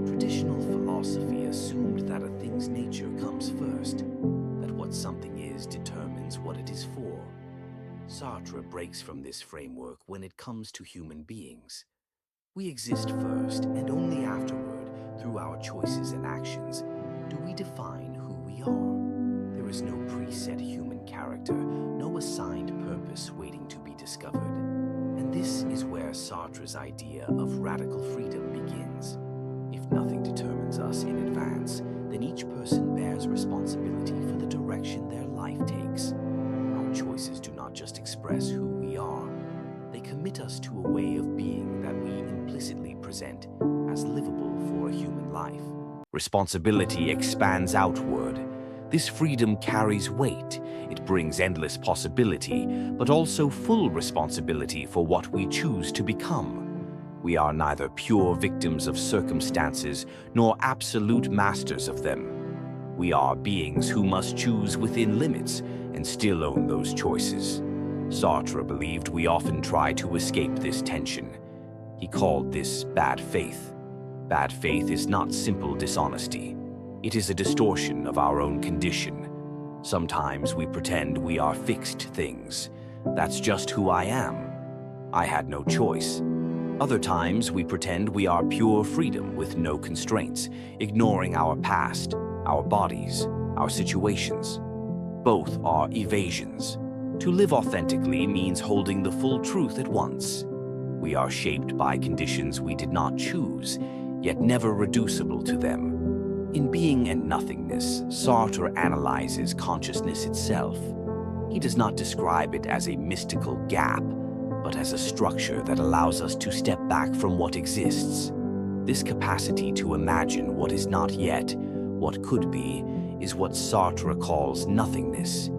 Traditional philosophy assumed that a thing's nature comes first, that what something is determines what it is for. Sartre breaks from this framework when it comes to human beings. We exist first, and only afterward, through our choices and actions, do we define who we are. There is no preset human character, no assigned purpose waiting to be discovered. And this is where Sartre's idea of radical freedom begins. If nothing determines us in advance, then each person bears responsibility for the direction their life takes. Our choices do not just express who we are. They commit us to a way of being that we implicitly present as livable for a human life. Responsibility expands outward. This freedom carries weight. It brings endless possibility, but also full responsibility for what we choose to become. We are neither pure victims of circumstances nor absolute masters of them. We are beings who must choose within limits and still own those choices. Sartre believed we often try to escape this tension. He called this bad faith. Bad faith is not simple dishonesty. It is a distortion of our own condition. Sometimes we pretend we are fixed things. That's just who I am. I had no choice. Other times we pretend we are pure freedom with no constraints, ignoring our past, our bodies, our situations. Both are evasions. To live authentically means holding the full truth at once. We are shaped by conditions we did not choose, yet never reducible to them. In Being and Nothingness, Sartre analyzes consciousness itself. He does not describe it as a mystical gap, but as a structure that allows us to step back from what exists. This capacity to imagine what is not yet, what could be, is what Sartre calls nothingness.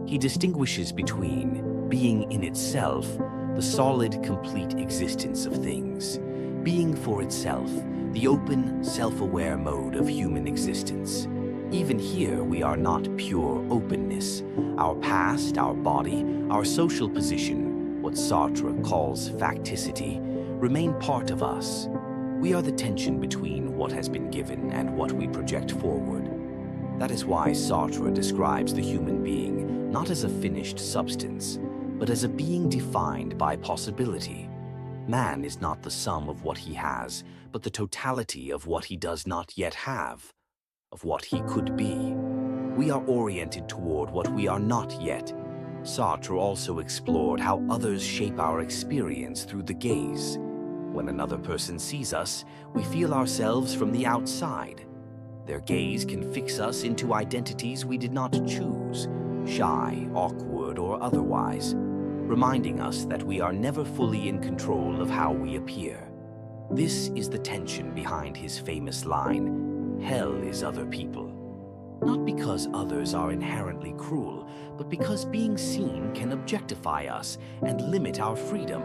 He distinguishes between being in itself, the solid, complete existence of things, being for itself, the open, self-aware mode of human existence. Even here, we are not pure openness. Our past, our body, our social position, what Sartre calls facticity, remain part of us. We are the tension between what has been given and what we project forward. That is why Sartre describes the human being not as a finished substance, but as a being defined by possibility. Man is not the sum of what he has, but the totality of what he does not yet have, of what he could be. We are oriented toward what we are not yet. Sartre also explored how others shape our experience through the gaze. When another person sees us, we feel ourselves from the outside. Their gaze can fix us into identities we did not choose, shy, awkward, or otherwise, reminding us that we are never fully in control of how we appear. This is the tension behind his famous line, "Hell is other people." Not because others are inherently cruel, but because being seen can objectify us and limit our freedom.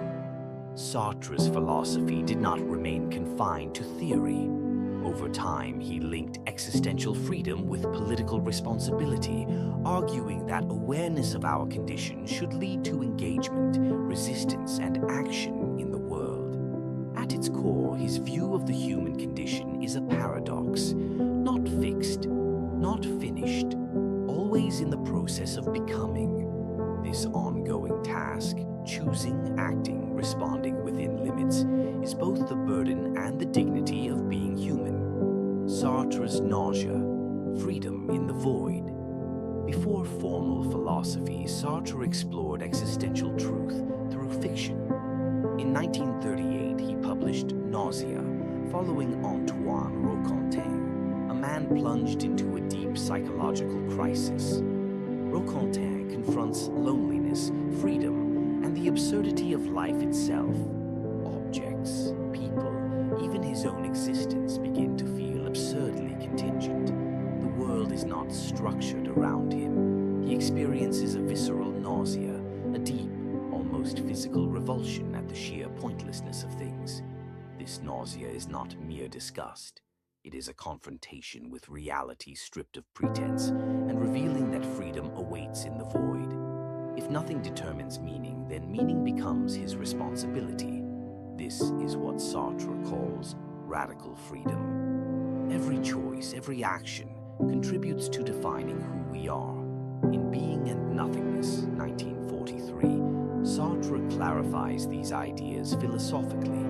Sartre's philosophy did not remain confined to theory. Over time, he linked existential freedom with political responsibility, arguing that awareness of our condition should lead to engagement, resistance, and action in the world. At its core, his view of the human condition is a paradox, not fixed, not finished, always in the process of becoming. This ongoing task, choosing, acting, responding within limits, is both the burden and the dignity of being human. Sartre's nausea, freedom in the void. Before formal philosophy, Sartre explored existential truth through fiction. In 1938, he published Nausea, following Antoine Roquentin, a man been plunged into a deep psychological crisis. Roquentin confronts loneliness, freedom, and the absurdity of life itself. Objects, people, even his own existence begin to feel absurdly contingent. The world is not structured around him. He experiences a visceral nausea, a deep, almost physical revulsion at the sheer pointlessness of things. This nausea is not mere disgust. It is a confrontation with reality stripped of pretense and revealing that freedom awaits in the void. If nothing determines meaning, then meaning becomes his responsibility. This is what Sartre calls radical freedom. Every choice, every action contributes to defining who we are. In Being and Nothingness, 1943, Sartre clarifies these ideas philosophically.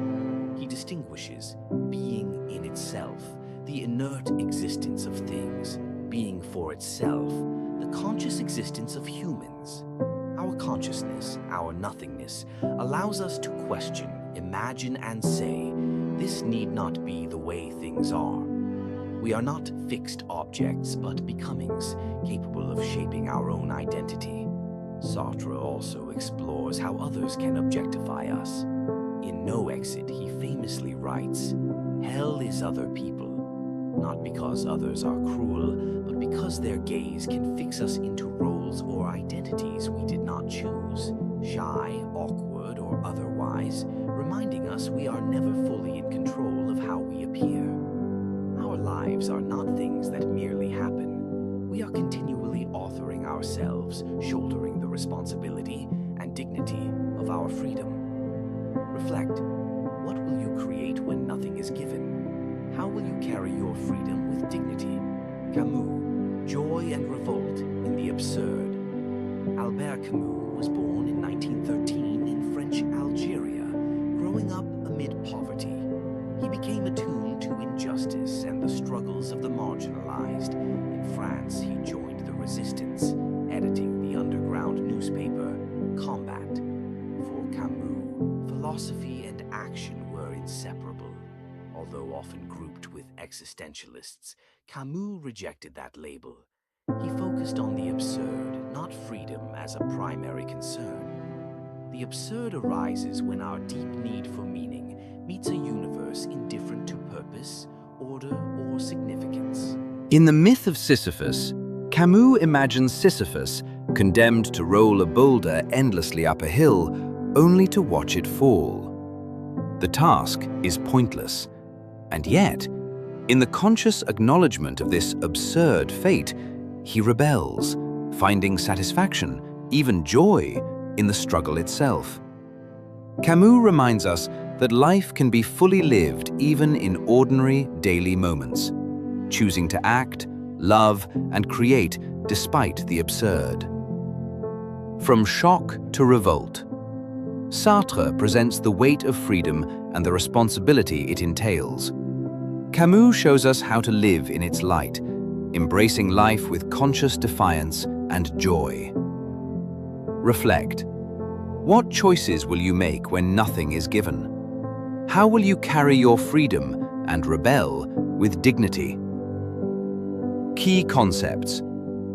He distinguishes being in itself, the inert existence of things, being for itself, the conscious existence of humans. Our consciousness, our nothingness, allows us to question, imagine, and say, this need not be the way things are. We are not fixed objects, but becomings, capable of shaping our own identity. Sartre also explores how others can objectify us. In No Exit, he famously writes, "Hell is other people, not because others are cruel, but because their gaze can fix us into roles or identities we did not choose, shy, awkward, or otherwise, reminding us we are never fully in control of how we appear. Our lives are not things that merely happen. We are continually authoring ourselves, shouldering the responsibility and dignity of our freedom." Reflect. What will you create when nothing is given? How will you carry your freedom with dignity? Camus, Joy and Revolt in the Absurd. Albert Camus was born in 1913 in French Algeria, growing up amid poverty. He became attuned to injustice and the struggles of the marginalized. In France, he joined the resistance, editing the underground newspaper Combat. For Camus, philosophy and action were inseparable. Although often grouped with existentialists, Camus rejected that label. He focused on the absurd, not freedom, as a primary concern. The absurd arises when our deep need for meaning meets a universe indifferent to purpose, order, or significance. In the myth of Sisyphus, Camus imagines Sisyphus condemned to roll a boulder endlessly up a hill, only to watch it fall. The task is pointless, and yet, in the conscious acknowledgement of this absurd fate, he rebels, finding satisfaction, even joy, in the struggle itself. Camus reminds us that life can be fully lived even in ordinary daily moments, choosing to act, love, and create despite the absurd. From shock to revolt, Sartre presents the weight of freedom and the responsibility it entails. Camus shows us how to live in its light, embracing life with conscious defiance and joy. Reflect. What choices will you make when nothing is given? How will you carry your freedom and rebel with dignity? Key concepts: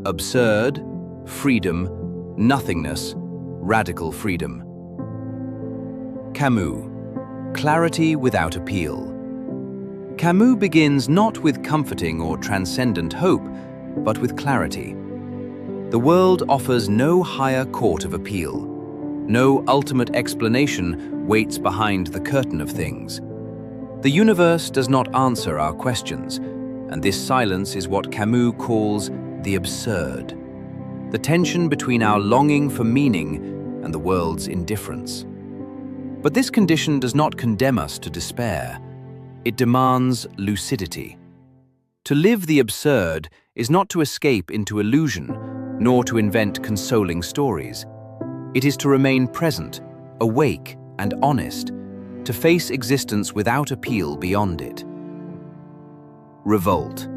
absurd, freedom, nothingness, radical freedom. Camus, clarity without appeal. Camus begins not with comforting or transcendent hope, but with clarity. The world offers no higher court of appeal. No ultimate explanation waits behind the curtain of things. The universe does not answer our questions, and this silence is what Camus calls the absurd, the tension between our longing for meaning and the world's indifference. But this condition does not condemn us to despair. It demands lucidity. To live the absurd is not to escape into illusion, nor to invent consoling stories. It is to remain present, awake, and honest, to face existence without appeal beyond it. Revolt.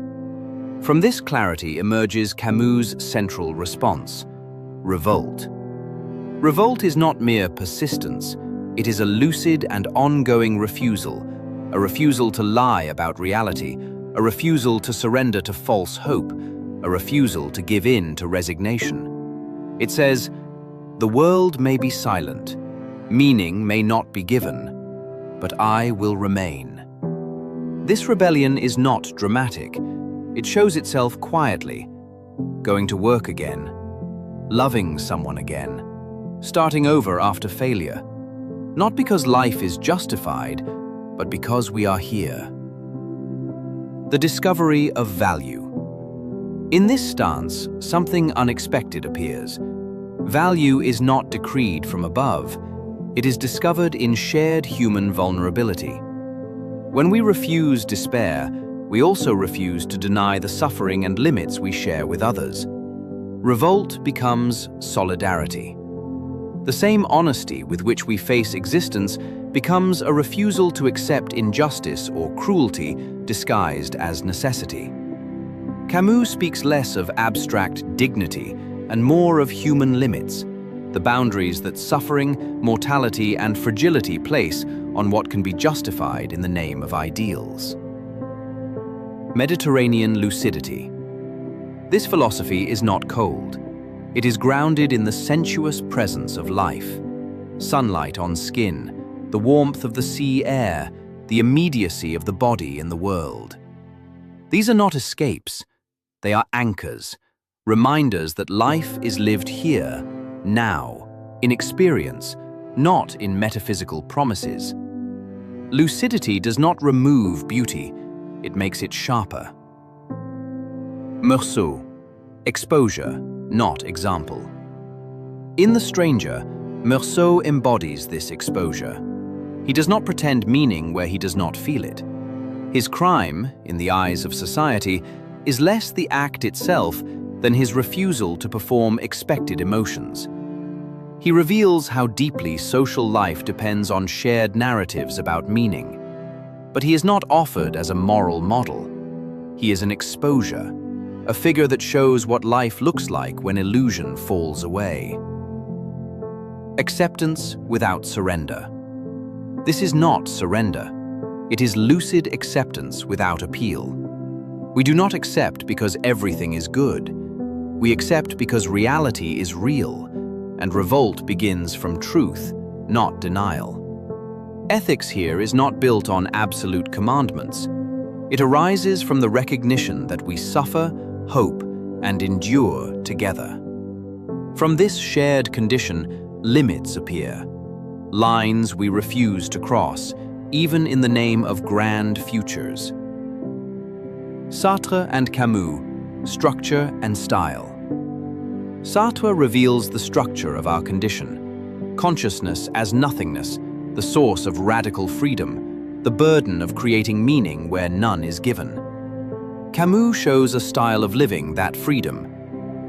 From this clarity emerges Camus' central response: revolt. Revolt is not mere persistence. It is a lucid and ongoing refusal, a refusal to lie about reality, a refusal to surrender to false hope, a refusal to give in to resignation. It says, "The world may be silent, meaning may not be given, but I will remain." This rebellion is not dramatic. It shows itself quietly, going to work again, loving someone again, starting over after failure, not because life is justified, but because we are here. The discovery of value. In this stance, something unexpected appears. Value is not decreed from above. It is discovered in shared human vulnerability. When we refuse despair, we also refuse to deny the suffering and limits we share with others. Revolt becomes solidarity. The same honesty with which we face existence becomes a refusal to accept injustice or cruelty disguised as necessity. Camus speaks less of abstract dignity and more of human limits, the boundaries that suffering, mortality, and fragility place on what can be justified in the name of ideals. Mediterranean lucidity. This philosophy is not cold. It is grounded in the sensuous presence of life. Sunlight on skin, the warmth of the sea air, the immediacy of the body in the world. These are not escapes. They are anchors, reminders that life is lived here, now, in experience, not in metaphysical promises. Lucidity does not remove beauty, it makes it sharper. Meursault, exposure, not example. In The Stranger, Meursault embodies this exposure. He does not pretend meaning where he does not feel it. His crime, in the eyes of society, is less the act itself than his refusal to perform expected emotions. He reveals how deeply social life depends on shared narratives about meaning. But he is not offered as a moral model. He is an exposure, a figure that shows what life looks like when illusion falls away. Acceptance without surrender. This is not surrender. It is lucid acceptance without appeal. We do not accept because everything is good. We accept because reality is real, and revolt begins from truth, not denial. Ethics here is not built on absolute commandments. It arises from the recognition that we suffer, hope, and endure together. From this shared condition, limits appear, lines we refuse to cross, even in the name of grand futures. Sartre and Camus, structure and style. Sartre reveals the structure of our condition, consciousness as nothingness, the source of radical freedom, the burden of creating meaning where none is given. Camus shows a style of living that freedom,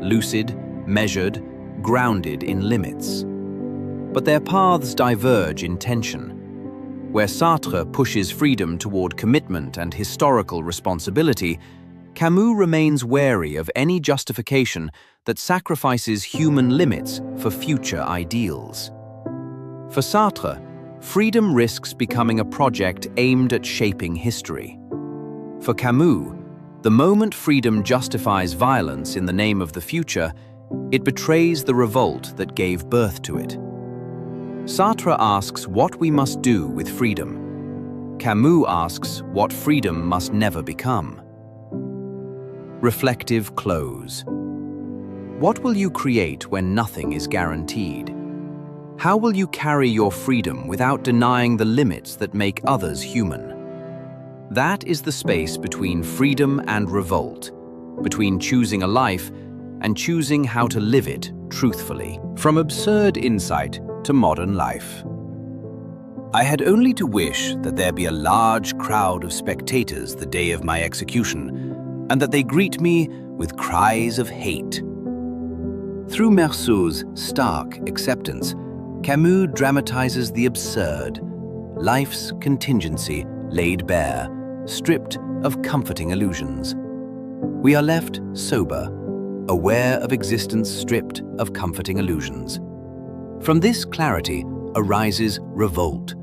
lucid, measured, grounded in limits. But their paths diverge in tension. Where Sartre pushes freedom toward commitment and historical responsibility, Camus remains wary of any justification that sacrifices human limits for future ideals. For Sartre, freedom risks becoming a project aimed at shaping history. For Camus, the moment freedom justifies violence in the name of the future, it betrays the revolt that gave birth to it. Sartre asks what we must do with freedom. Camus asks what freedom must never become. Reflective close. What will you create when nothing is guaranteed? How will you carry your freedom without denying the limits that make others human? That is the space between freedom and revolt, between choosing a life and choosing how to live it truthfully. From absurd insight to modern life. I had only to wish that there be a large crowd of spectators the day of my execution, and that they greet me with cries of hate. Through Meursault's stark acceptance, Camus dramatizes the absurd, life's contingency laid bare, stripped of comforting illusions. We are left sober, aware of existence stripped of comforting illusions. From this clarity arises revolt,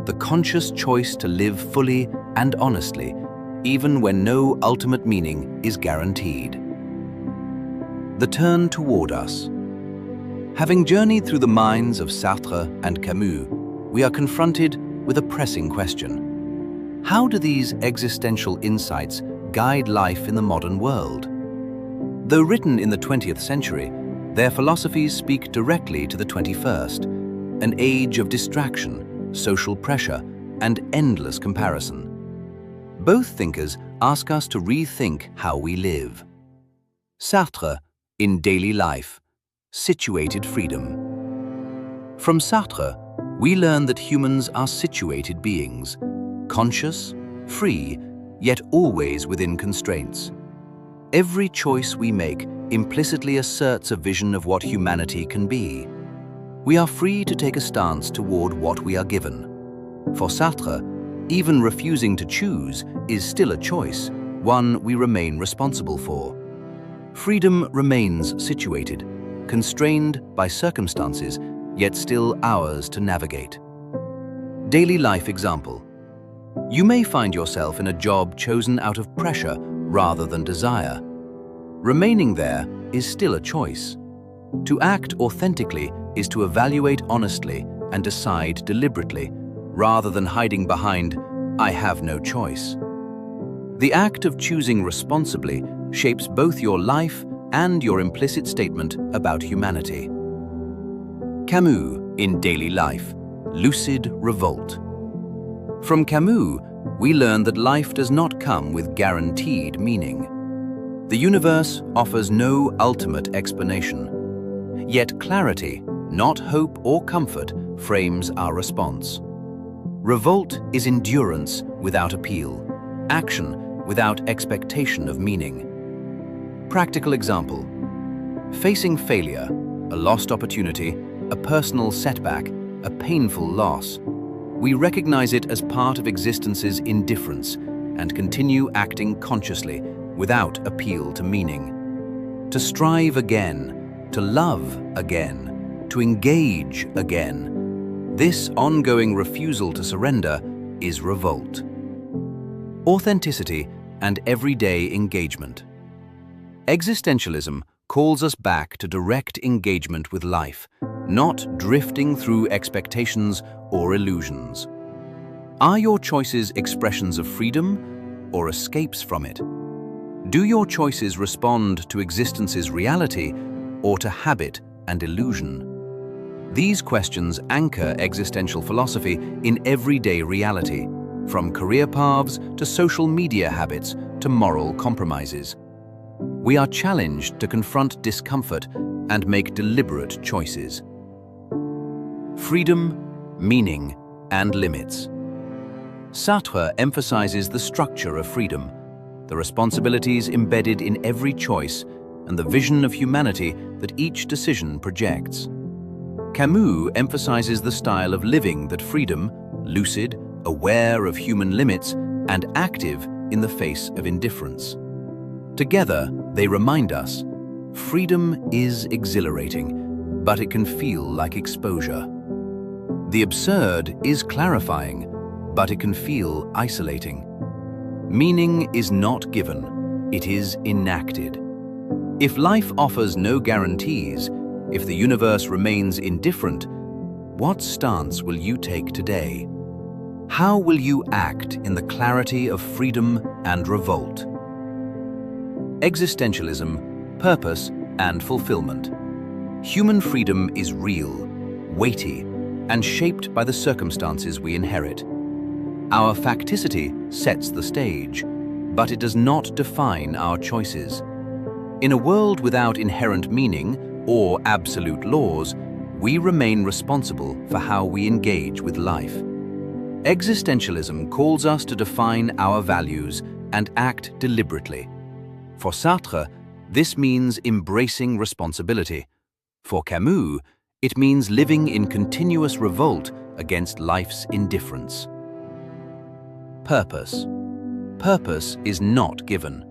the conscious choice to live fully and honestly, even when no ultimate meaning is guaranteed. The turn toward us. Having journeyed through the minds of Sartre and Camus, we are confronted with a pressing question. How do these existential insights guide life in the modern world? Though written in the 20th century, their philosophies speak directly to the 21st, an age of distraction, social pressure, and endless comparison. Both thinkers ask us to rethink how we live. Sartre, in daily life, situated freedom. From Sartre, we learn that humans are situated beings, conscious, free, yet always within constraints. Every choice we make implicitly asserts a vision of what humanity can be. We are free to take a stance toward what we are given. For Sartre, even refusing to choose is still a choice, one we remain responsible for. Freedom remains situated, constrained by circumstances, yet still ours to navigate. Daily life example. You may find yourself in a job chosen out of pressure rather than desire. Remaining there is still a choice. To act authentically is to evaluate honestly and decide deliberately, rather than hiding behind, "I have no choice." The act of choosing responsibly shapes both your life and your implicit statement about humanity. Camus, in daily life, lucid revolt. From Camus, we learn that life does not come with guaranteed meaning. The universe offers no ultimate explanation. Yet clarity, not hope or comfort, frames our response. Revolt is endurance without appeal, action without expectation of meaning. Practical example. Facing failure, a lost opportunity, a personal setback, a painful loss, we recognize it as part of existence's indifference and continue acting consciously without appeal to meaning. To strive again, to love again, to engage again, this ongoing refusal to surrender is revolt. Authenticity and everyday engagement. Existentialism calls us back to direct engagement with life, not drifting through expectations or illusions. Are your choices expressions of freedom or escapes from it? Do your choices respond to existence's reality or to habit and illusion? These questions anchor existential philosophy in everyday reality, from career paths to social media habits to moral compromises. We are challenged to confront discomfort and make deliberate choices. Freedom, meaning, and limits. Sartre emphasizes the structure of freedom, the responsibilities embedded in every choice, and the vision of humanity that each decision projects. Camus emphasizes the style of living that freedom, lucid, aware of human limits, and active in the face of indifference. Together, they remind us, freedom is exhilarating, but it can feel like exposure. The absurd is clarifying, but it can feel isolating. Meaning is not given, it is enacted. If life offers no guarantees, if the universe remains indifferent, what stance will you take today? How will you act in the clarity of freedom and revolt? Existentialism, purpose, and fulfillment. Human freedom is real, weighty, and shaped by the circumstances we inherit. Our facticity sets the stage, but it does not define our choices. In a world without inherent meaning or absolute laws, we remain responsible for how we engage with life. Existentialism calls us to define our values and act deliberately. For Sartre, this means embracing responsibility. For Camus, it means living in continuous revolt against life's indifference. Purpose. Purpose is not given.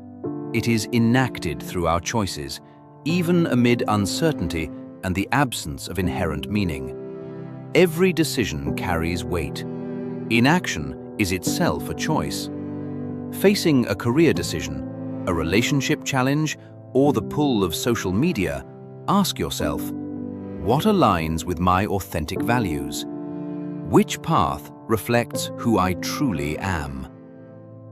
It is enacted through our choices, even amid uncertainty and the absence of inherent meaning. Every decision carries weight. Inaction is itself a choice. Facing a career decision, a relationship challenge, or the pull of social media, ask yourself, what aligns with my authentic values? Which path reflects who I truly am?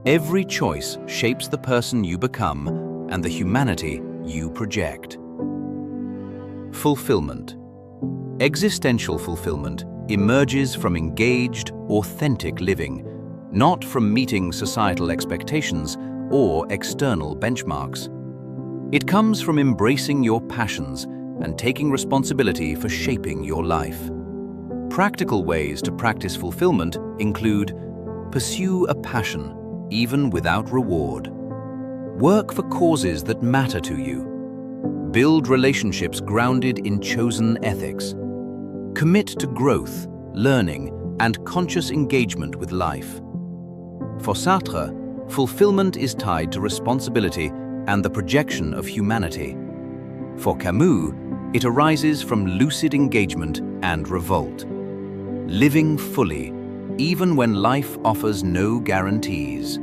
Every choice shapes the person you become and the humanity you project. Fulfillment. Existential fulfillment emerges from engaged, authentic living, not from meeting societal expectations or external benchmarks. It comes from embracing your passions and taking responsibility for shaping your life. Practical ways to practice fulfillment include: pursue a passion, even without reward. Work for causes that matter to you. Build relationships grounded in chosen ethics. Commit to growth, learning, and conscious engagement with life. For Sartre, fulfillment is tied to responsibility and the projection of humanity. For Camus, it arises from lucid engagement and revolt. Living fully, even when life offers no guarantees.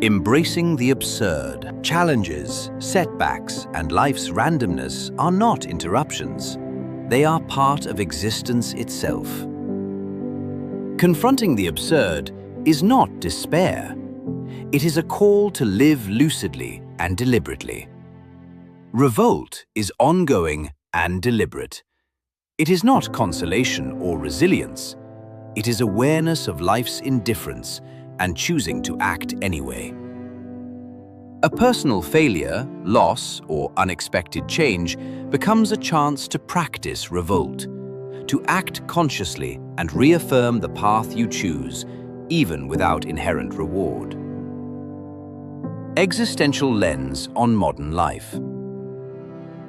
Embracing the absurd. Challenges, setbacks, and life's randomness are not interruptions. They are part of existence itself. Confronting the absurd is not despair. It is a call to live lucidly and deliberately. Revolt is ongoing and deliberate. It is not consolation or resilience. It is awareness of life's indifference and choosing to act anyway. A personal failure, loss, or unexpected change becomes a chance to practice revolt, to act consciously and reaffirm the path you choose, even without inherent reward. Existential lens on modern life.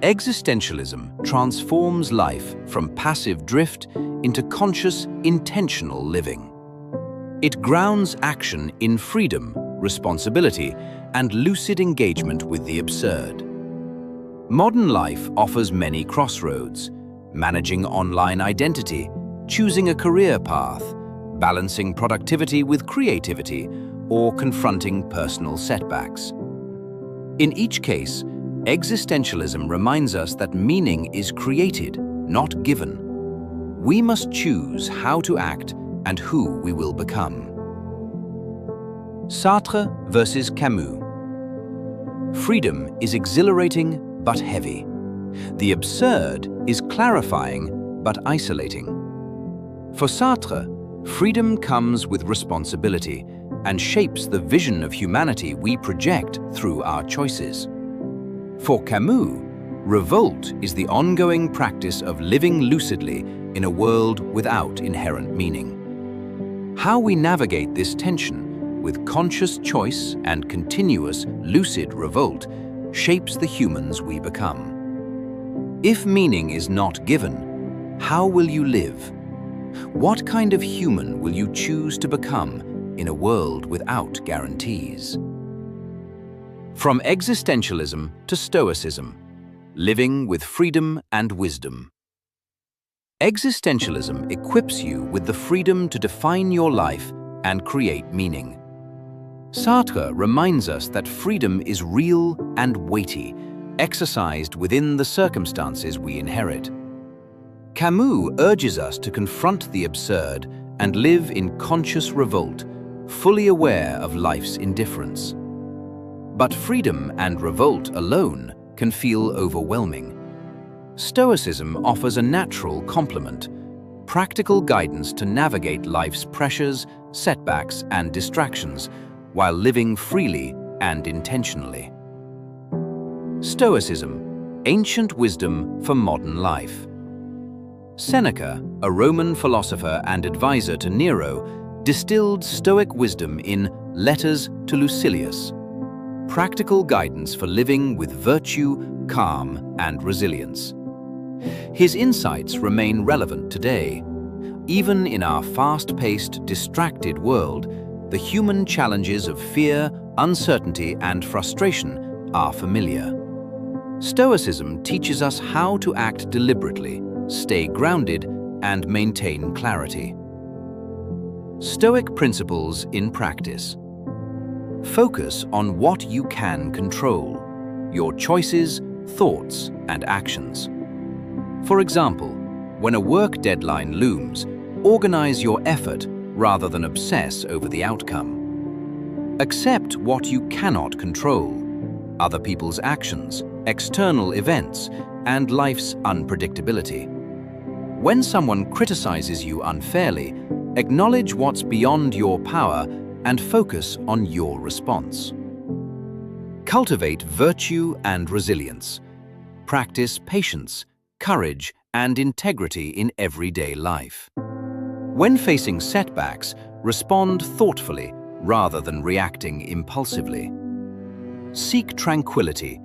Existentialism transforms life from passive drift into conscious, intentional living. It grounds action in freedom, responsibility, and lucid engagement with the absurd. Modern life offers many crossroads: managing online identity, choosing a career path, balancing productivity with creativity, or confronting personal setbacks. In each case, existentialism reminds us that meaning is created, not given. We must choose how to act and who we will become. Sartre versus Camus. Freedom is exhilarating but heavy. The absurd is clarifying but isolating. For Sartre, freedom comes with responsibility and shapes the vision of humanity we project through our choices. For Camus, revolt is the ongoing practice of living lucidly in a world without inherent meaning. How we navigate this tension with conscious choice and continuous lucid revolt shapes the humans we become. If meaning is not given, how will you live? What kind of human will you choose to become in a world without guarantees? From existentialism to Stoicism, living with freedom and wisdom. Existentialism equips you with the freedom to define your life and create meaning. Sartre reminds us that freedom is real and weighty, exercised within the circumstances we inherit. Camus urges us to confront the absurd and live in conscious revolt, fully aware of life's indifference. But freedom and revolt alone can feel overwhelming. Stoicism offers a natural complement, practical guidance to navigate life's pressures, setbacks, and distractions while living freely and intentionally. Stoicism, ancient wisdom for modern life. Seneca, a Roman philosopher and advisor to Nero, distilled Stoic wisdom in Letters to Lucilius, practical guidance for living with virtue, calm, and resilience. His insights remain relevant today. Even in our fast-paced, distracted world, the human challenges of fear, uncertainty, and frustration are familiar. Stoicism teaches us how to act deliberately, stay grounded, and maintain clarity. Stoic principles in practice. Focus on what you can control: your choices, thoughts, and actions. For example, when a work deadline looms, organize your effort rather than obsess over the outcome. Accept what you cannot control: other people's actions, external events, and life's unpredictability. When someone criticizes you unfairly, acknowledge what's beyond your power and focus on your response. Cultivate virtue and resilience. Practice patience, courage, and integrity in everyday life. When facing setbacks, respond thoughtfully rather than reacting impulsively. Seek tranquility.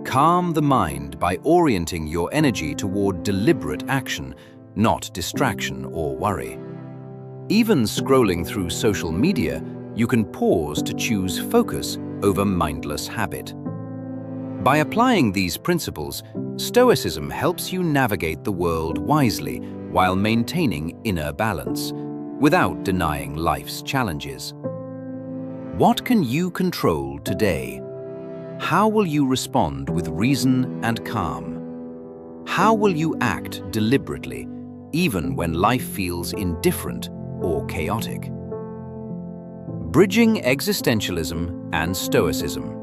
Calm the mind by orienting your energy toward deliberate action, not distraction or worry. Even scrolling through social media, you can pause to choose focus over mindless habit. By applying these principles, Stoicism helps you navigate the world wisely while maintaining inner balance, without denying life's challenges. What can you control today? How will you respond with reason and calm? How will you act deliberately, even when life feels indifferent or chaotic? Bridging existentialism and Stoicism.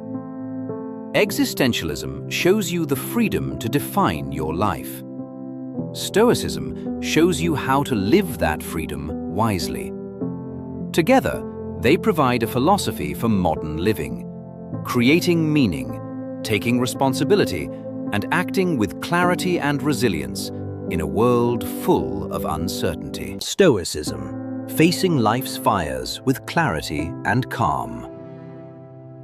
Existentialism shows you the freedom to define your life. Stoicism shows you how to live that freedom wisely. Together, they provide a philosophy for modern living, creating meaning, taking responsibility, and acting with clarity and resilience in a world full of uncertainty. Stoicism, facing life's fires with clarity and calm.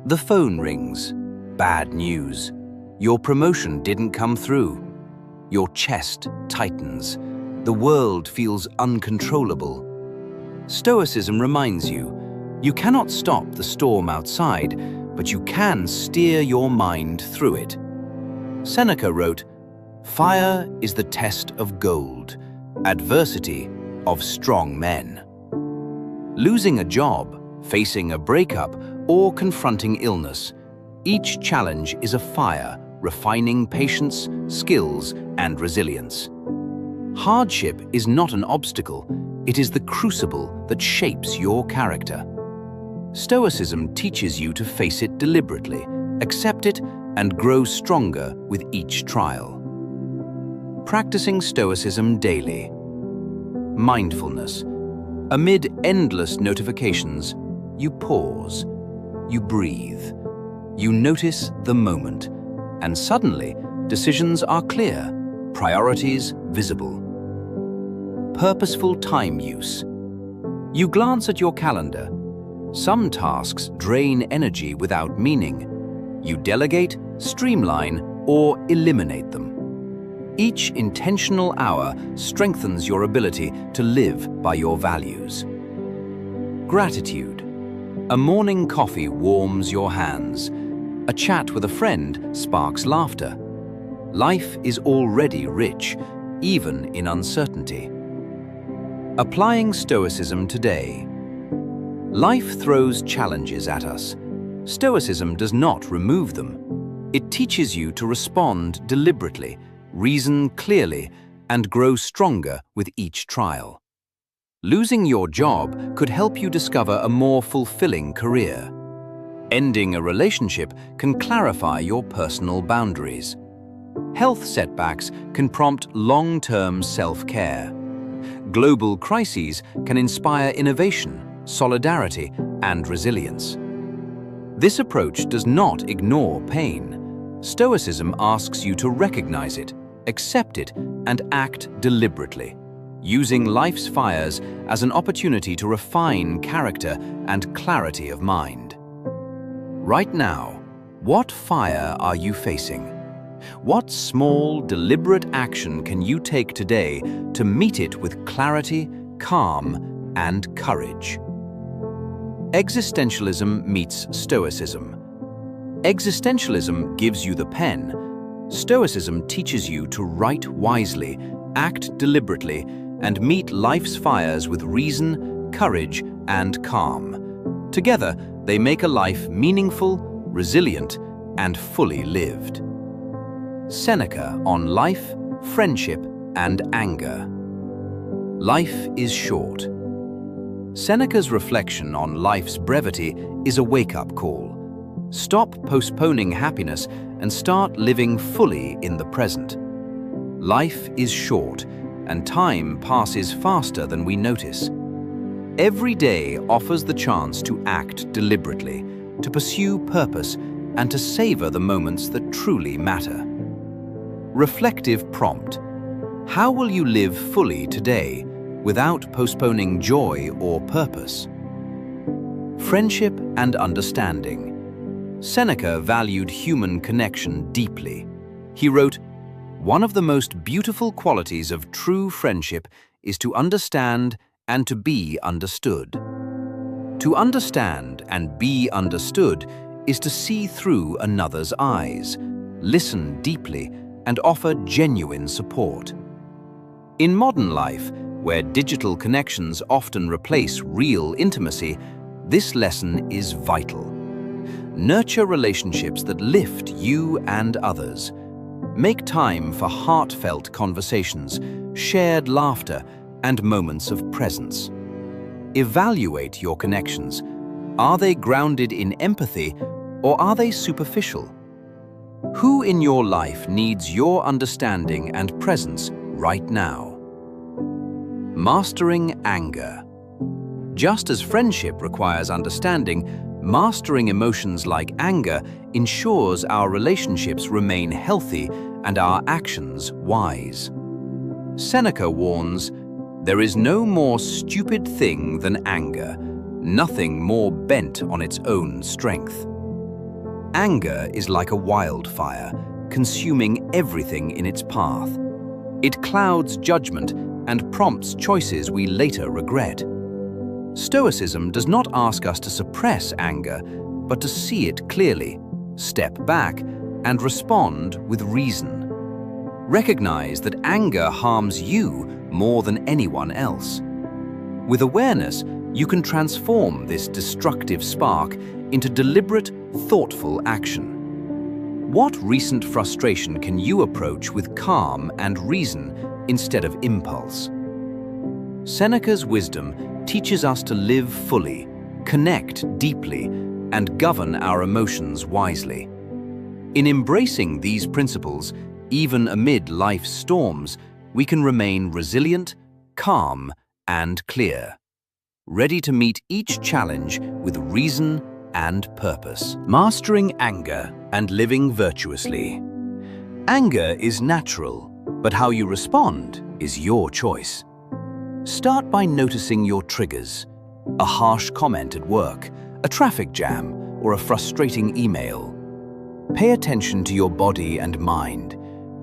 The phone rings. Bad news. Your promotion didn't come through. Your chest tightens. The world feels uncontrollable. Stoicism reminds you, you cannot stop the storm outside, but you can steer your mind through it. Seneca wrote, "Fire is the test of gold, adversity of strong men." Losing a job, facing a breakup, or confronting illness, each challenge is a fire, refining patience, skills, and resilience. Hardship is not an obstacle, it is the crucible that shapes your character. Stoicism teaches you to face it deliberately, accept it, and grow stronger with each trial. Practicing Stoicism daily. Mindfulness. Amid endless notifications, you pause, you breathe, you notice the moment, and suddenly decisions are clear, priorities visible. Purposeful time use. You glance at your calendar. Some tasks drain energy without meaning. You delegate, streamline, or eliminate them. Each intentional hour strengthens your ability to live by your values. Gratitude. A morning coffee warms your hands. A chat with a friend sparks laughter. Life is already rich, even in uncertainty. Applying Stoicism today. Life throws challenges at us. Stoicism does not remove them. It teaches you to respond deliberately, reason clearly, and grow stronger with each trial. Losing your job could help you discover a more fulfilling career. Ending a relationship can clarify your personal boundaries. Health setbacks can prompt long-term self-care. Global crises can inspire innovation, solidarity, and resilience. This approach does not ignore pain. Stoicism asks you to recognize it, accept it, and act deliberately, using life's fires as an opportunity to refine character and clarity of mind. Right now, what fire are you facing? What small, deliberate action can you take today to meet it with clarity, calm, and courage? Existentialism meets Stoicism. Existentialism gives you the pen. Stoicism teaches you to write wisely, act deliberately, and meet life's fires with reason, courage, and calm. Together, they make a life meaningful, resilient, and fully lived. Seneca on life, friendship, and anger. Life is short. Seneca's reflection on life's brevity is a wake-up call. Stop postponing happiness and start living fully in the present. Life is short, and time passes faster than we notice. Every day offers the chance to act deliberately, to pursue purpose, and to savor the moments that truly matter. Reflective prompt. How will you live fully today without postponing joy or purpose? Friendship and understanding. Seneca valued human connection deeply. He wrote, "One of the most beautiful qualities of true friendship is to understand and to be understood." To understand and be understood is to see through another's eyes, listen deeply, and offer genuine support. In modern life, where digital connections often replace real intimacy, this lesson is vital. Nurture relationships that lift you and others. Make time for heartfelt conversations, shared laughter, and moments of presence. Evaluate your connections. Are they grounded in empathy, or are they superficial? Who in your life needs your understanding and presence right now? Mastering anger. Just as friendship requires understanding, mastering emotions like anger ensures our relationships remain healthy and our actions wise. Seneca warns, "There is no more stupid thing than anger, nothing more bent on its own strength." Anger is like a wildfire, consuming everything in its path. It clouds judgment and prompts choices we later regret. Stoicism does not ask us to suppress anger, but to see it clearly, step back, and respond with reason. Recognize that anger harms you more than anyone else. With awareness, you can transform this destructive spark into deliberate, thoughtful action. What recent frustration can you approach with calm and reason instead of impulse? Seneca's wisdom teaches us to live fully, connect deeply, and govern our emotions wisely. In embracing these principles, even amid life's storms, we can remain resilient, calm, and clear, ready to meet each challenge with reason and purpose. Mastering anger and living virtuously. Anger is natural, but how you respond is your choice. Start by noticing your triggers: a harsh comment at work, a traffic jam, or a frustrating email. Pay attention to your body and mind.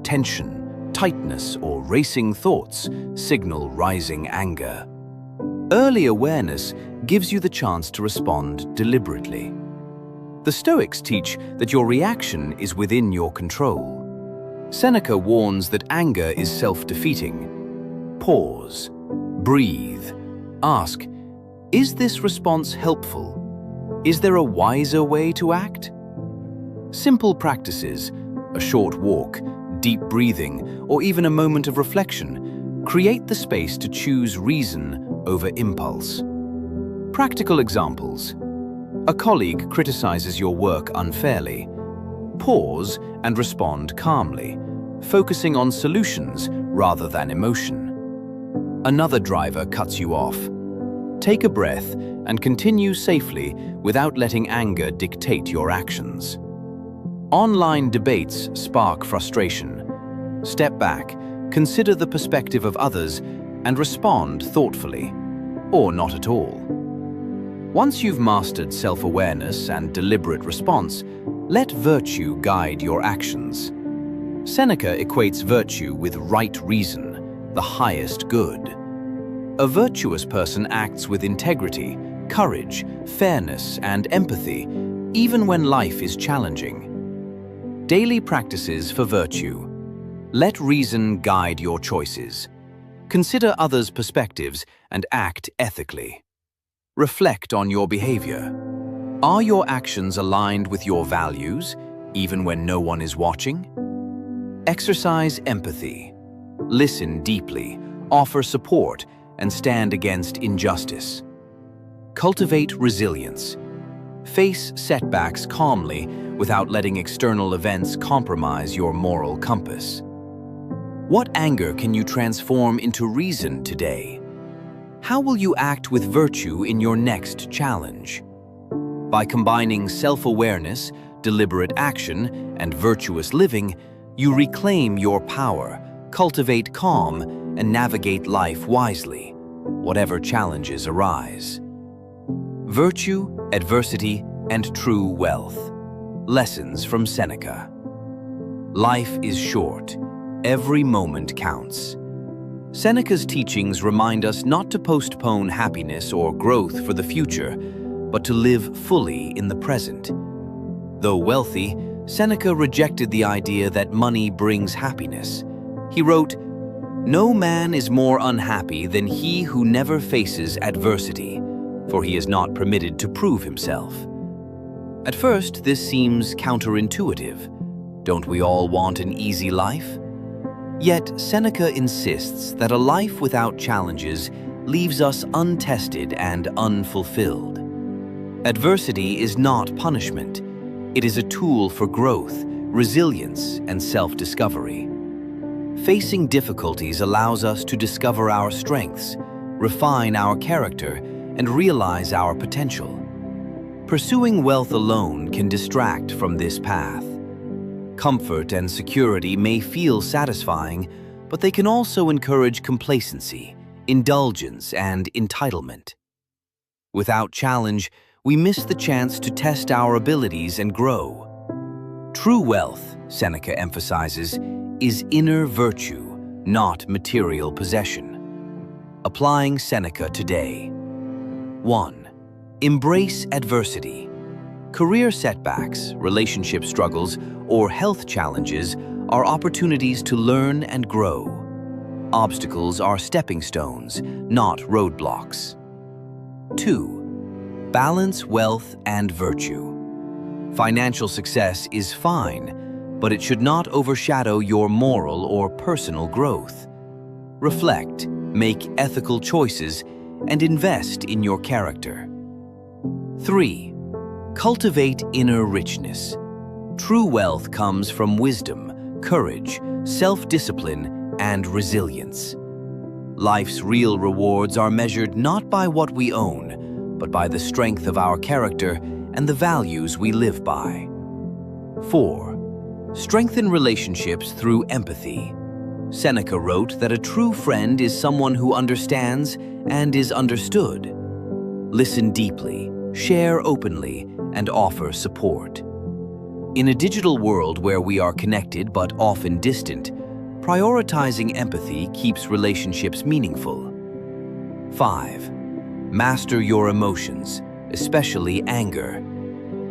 Tension, tightness, or racing thoughts signal rising anger. Early awareness gives you the chance to respond deliberately. The Stoics teach that your reaction is within your control. Seneca warns that anger is self-defeating. Pause, breathe, ask, is this response helpful? Is there a wiser way to act? Simple practices, a short walk, deep breathing, or even a moment of reflection, create the space to choose reason over impulse. Practical examples. A colleague criticizes your work unfairly. Pause and respond calmly, focusing on solutions rather than emotion. Another driver cuts you off. Take a breath and continue safely without letting anger dictate your actions. Online debates spark frustration. Step back, consider the perspective of others, and respond thoughtfully, or not at all. Once you've mastered self-awareness and deliberate response, let virtue guide your actions. Seneca equates virtue with right reason, the highest good. A virtuous person acts with integrity, courage, fairness, and empathy, even when life is challenging. Daily practices for virtue. Let reason guide your choices. Consider others' perspectives and act ethically. Reflect on your behavior. Are your actions aligned with your values, even when no one is watching? Exercise empathy. Listen deeply, offer support, and stand against injustice. Cultivate resilience. Face setbacks calmly without letting external events compromise your moral compass. What anger can you transform into reason today? How will you act with virtue in your next challenge? By combining self-awareness, deliberate action, and virtuous living, you reclaim your power, cultivate calm, and navigate life wisely, whatever challenges arise. Virtue, adversity, and true wealth. Lessons from Seneca. Life is short. Every moment counts. Seneca's teachings remind us not to postpone happiness or growth for the future, but to live fully in the present. Though wealthy, Seneca rejected the idea that money brings happiness. He wrote, "No man is more unhappy than he who never faces adversity, for he is not permitted to prove himself." At first, this seems counterintuitive. Don't we all want an easy life? Yet, Seneca insists that a life without challenges leaves us untested and unfulfilled. Adversity is not punishment. It is a tool for growth, resilience, and self-discovery. Facing difficulties allows us to discover our strengths, refine our character, and realize our potential. Pursuing wealth alone can distract from this path. Comfort and security may feel satisfying, but they can also encourage complacency, indulgence, and entitlement. Without challenge, we miss the chance to test our abilities and grow. True wealth, Seneca emphasizes, is inner virtue, not material possession. Applying Seneca today. 1. Embrace adversity. Career setbacks, relationship struggles, or health challenges are opportunities to learn and grow. Obstacles are stepping stones, not roadblocks. 2. Balance wealth and virtue. Financial success is fine, but it should not overshadow your moral or personal growth. Reflect, make ethical choices, and invest in your character. 3. Cultivate inner richness. True wealth comes from wisdom, courage, self-discipline, and resilience. Life's real rewards are measured not by what we own, but by the strength of our character and the values we live by. 4. Strengthen relationships through empathy. Seneca wrote that a true friend is someone who understands and is understood. Listen deeply, share openly, and offer support. In a digital world where we are connected but often distant, prioritizing empathy keeps relationships meaningful. 5. Master your emotions, especially anger.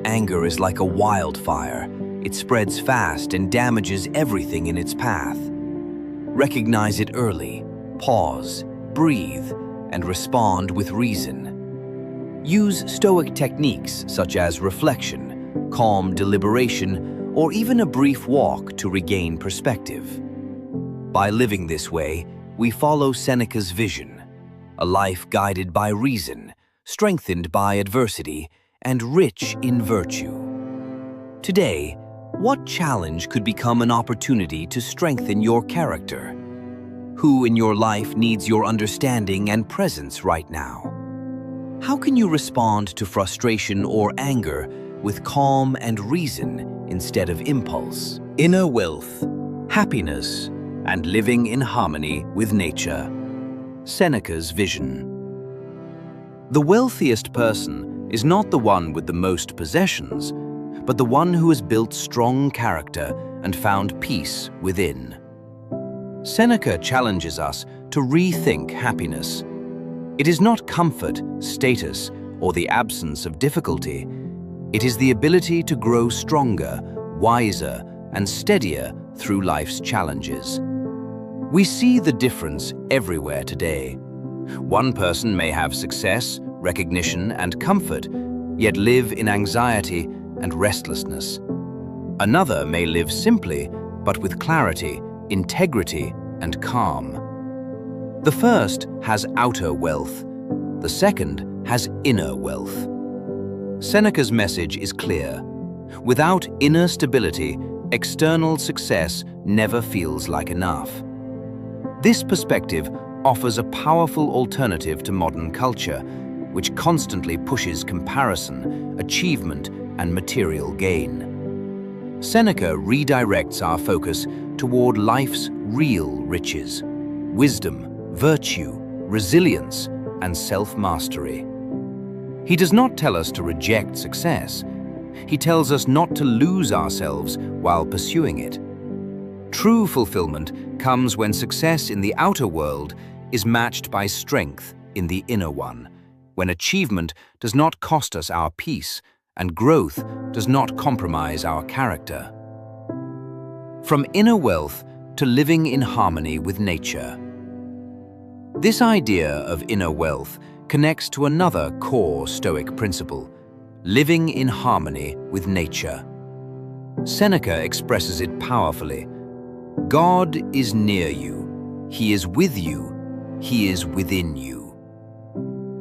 Anger is like a wildfire. It spreads fast and damages everything in its path. Recognize it early, pause, breathe, and respond with reason. Use Stoic techniques such as reflection, calm deliberation, or even a brief walk to regain perspective. By living this way, we follow Seneca's vision, a life guided by reason, strengthened by adversity, and rich in virtue. Today, what challenge could become an opportunity to strengthen your character? Who in your life needs your understanding and presence right now? How can you respond to frustration or anger with calm and reason instead of impulse? Inner wealth, happiness, and living in harmony with nature. Seneca's vision. The wealthiest person is not the one with the most possessions, but the one who has built strong character and found peace within. Seneca challenges us to rethink happiness. It is not comfort, status, or the absence of difficulty. It is the ability to grow stronger, wiser, and steadier through life's challenges. We see the difference everywhere today. One person may have success, recognition, and comfort, yet live in anxiety and restlessness. Another may live simply, but with clarity, integrity, and calm. The first has outer wealth. The second has inner wealth. Seneca's message is clear. Without inner stability, external success never feels like enough. This perspective offers a powerful alternative to modern culture, which constantly pushes comparison, achievement, and material gain. Seneca redirects our focus toward life's real riches: wisdom, virtue, resilience, and self-mastery. He does not tell us to reject success. He tells us not to lose ourselves while pursuing it. True fulfillment comes when success in the outer world is matched by strength in the inner one, when achievement does not cost us our peace and growth does not compromise our character. From inner wealth to living in harmony with nature. This idea of inner wealth connects to another core Stoic principle: living in harmony with nature. Seneca expresses it powerfully. God is near you. He is with you. He is within you.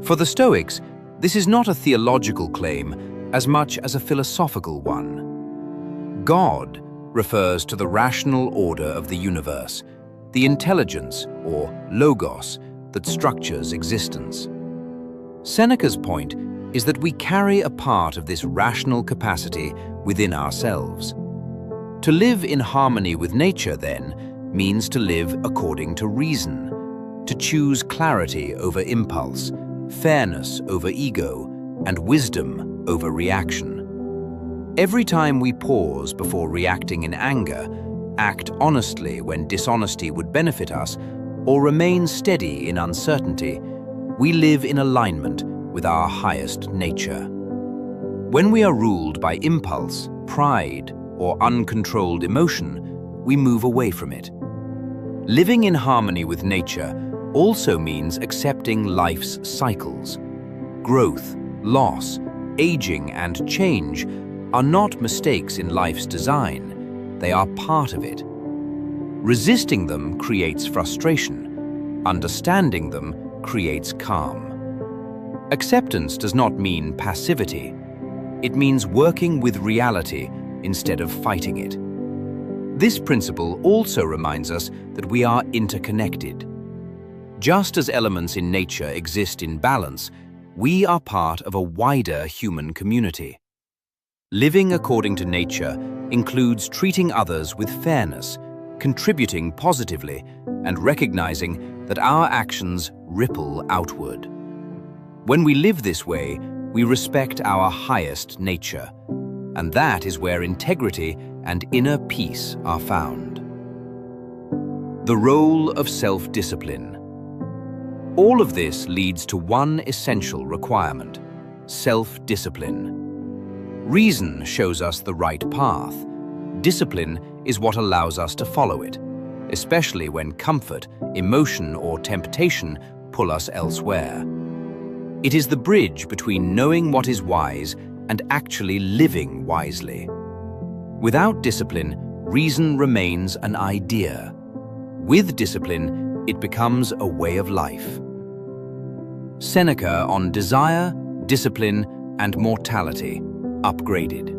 For the Stoics, this is not a theological claim as much as a philosophical one. God refers to the rational order of the universe, the intelligence, or logos, that structures existence. Seneca's point is that we carry a part of this rational capacity within ourselves. To live in harmony with nature, then, means to live according to reason, to choose clarity over impulse, fairness over ego, and wisdom over reaction. Every time we pause before reacting in anger, act honestly when dishonesty would benefit us, or remain steady in uncertainty, we live in alignment with our highest nature. When we are ruled by impulse, pride, or uncontrolled emotion, we move away from it. Living in harmony with nature also means accepting life's cycles. Growth, loss, aging, and change are not mistakes in life's design. They are part of it. Resisting them creates frustration. Understanding them creates calm. Acceptance does not mean passivity. It means working with reality instead of fighting it. This principle also reminds us that we are interconnected. Just as elements in nature exist in balance, we are part of a wider human community. Living according to nature includes treating others with fairness, contributing positively, and recognizing that our actions ripple outward. When we live this way, we respect our highest nature, and that is where integrity and inner peace are found. The role of self-discipline. All of this leads to one essential requirement: self-discipline. Reason shows us the right path. Discipline is what allows us to follow it, especially when comfort, emotion, or temptation pull us elsewhere. It is the bridge between knowing what is wise and actually living wisely. Without discipline, reason remains an idea. With discipline, it becomes a way of life. Seneca on desire, discipline, and mortality, upgraded.